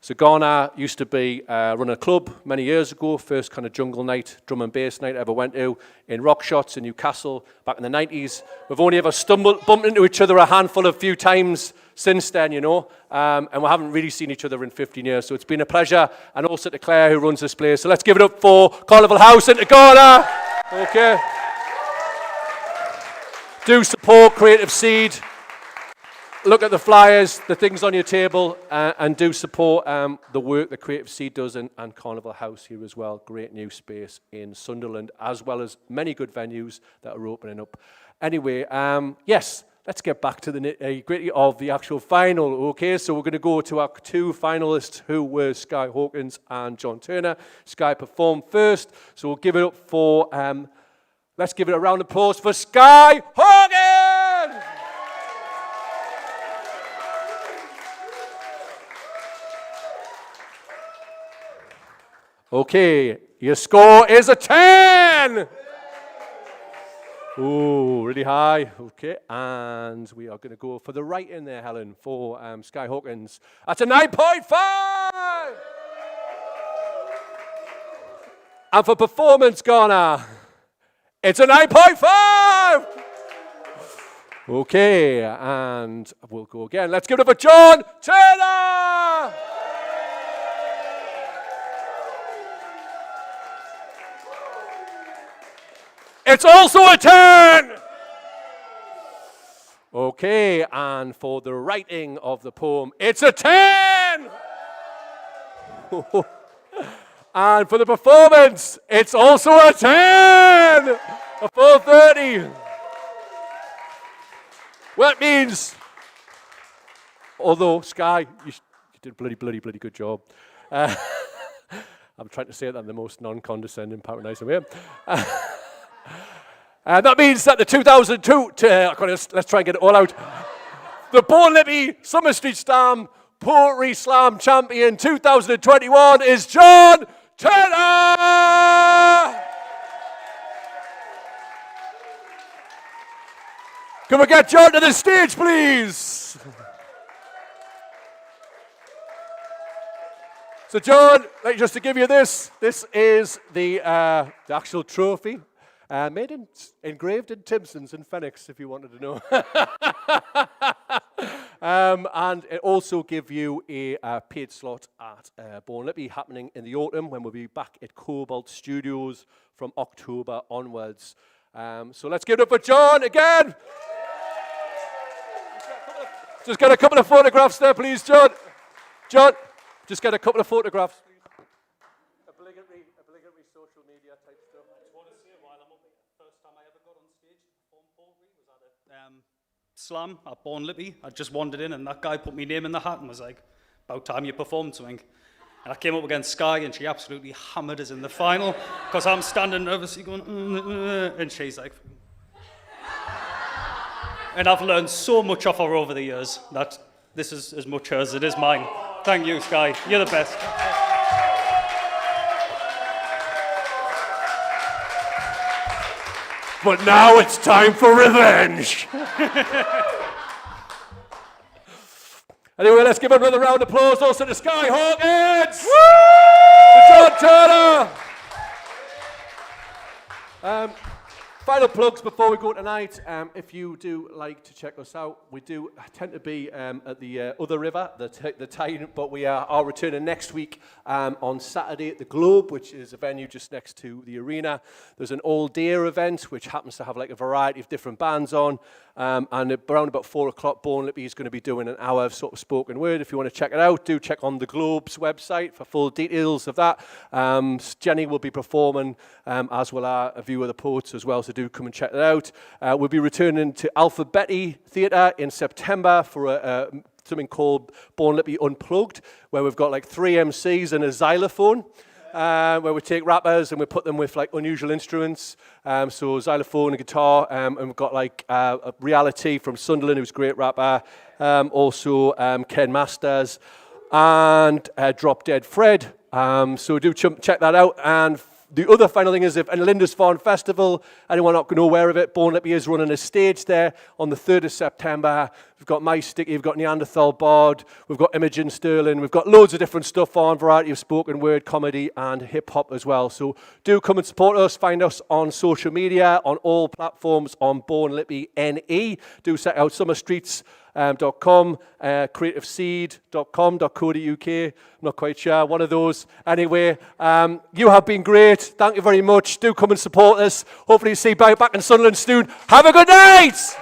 Speaker 2: So Garner used to be run a club many years ago, first kind of jungle night, drum and bass night I ever went to, in Rockshots in Newcastle back in the 90s. We've only ever bumped into each other a few times since then, you know, and we haven't really seen each other in 15 years. So it's been a pleasure, and also to Claire who runs this place. So let's give it up for Carnival House and to Garner. Okay. Do support Creative Seed. Look at the flyers, the things on your table, and do support the work that Creative Seed does and Carnival House here as well. Great new space in Sunderland, as well as many good venues that are opening up. Anyway, yes, let's get back to the nitty-gritty of the actual final. Okay, so we're going to go to our two finalists, who were Skye Hawkins and John Turner. Skye performed first, so we'll give it up for, let's give it a round of applause for Skye Hawkins! Okay, your score is a 10. Ooh, really high. Okay, and we are going to go for the writing there, Helen, for Skye Hawkins. That's a 9.5. And for performance, Ghana, it's a 9.5. Okay, and we'll go again. Let's give it up for John Turner. It's also a 10. Okay, and for the writing of the poem, it's a 10. And for the performance, it's also a 10. A full 30. Well, it means, although, Skye, you did a bloody good job. I'm trying to say that in the most non-condescending, patronizing way. That means that the 2002, let's try and get it all out. The Born Lippy Summer Street Slam Poetry Slam Champion 2021 is John Turner! Can we get John to the stage, please? So, John, just to give you this is the actual trophy. Engraved in Timpson's in Phoenix, if you wanted to know. And it also give you a paid slot at Born Lippy happening in the autumn when we'll be back at Cobalt Studios from October onwards. So let's give it up for John again. Just get a couple of photographs there, please, John. John, just get a couple of photographs. Obligatory social media type stuff.
Speaker 3: I just want to say while I'm up here, first time I ever got on stage to perform poetry was at a slam at Born Lippy. I just wandered in and that guy put my name in the hat and was like, about time you performed something. And I came up against Skye and she absolutely hammered us in the final because I'm standing nervously going, and she's like... And I've learned so much off her over the years that this is as much hers as it is mine. Thank you, Skye. You're the best.
Speaker 2: But now it's time for revenge. Anyway, let's give another round of applause also to Skye Hawkins. To John Turner. Final plugs before we go tonight. If you do like to check us out, we do tend to be at the other river, the Tyne, but we are returning next week on Saturday at the Globe, which is a venue just next to the arena. There's an all-day event, which happens to have like a variety of different bands on. And around about 4 o'clock, Born Lippy is going to be doing an hour of sort of spoken word. If you want to check it out, do check on the Globe's website for full details of that. Jenni will be performing, as will a few other poets as well, so do come and check it out. We'll be returning to Alphabetti Theatre in September for something called Born Lippy Unplugged, where we've got like 3 MCs and a xylophone. Where we take rappers and we put them with like unusual instruments, so xylophone and guitar, and we've got like a Reality from Sunderland, who's a great rapper, also Ken Masters, and Drop Dead Fred. So do check that out. And the other final thing is, if in Lindisfarne Festival, anyone not aware of it, Born Lippy is running a stage there on the 3rd of September. We've got My Sticky, we've got Neanderthal Bard, we've got Imogen Sterling, we've got loads of different stuff on, variety of spoken word, comedy, and hip-hop as well. So do come and support us. Find us on social media, on all platforms, on Born Lippy NE. Do check out summerstreets.com, creativeseed.com.co.uk. I'm not quite sure, one of those. Anyway, you have been great. Thank you very much. Do come and support us. Hopefully see you back in Sunderland soon. Have a good night!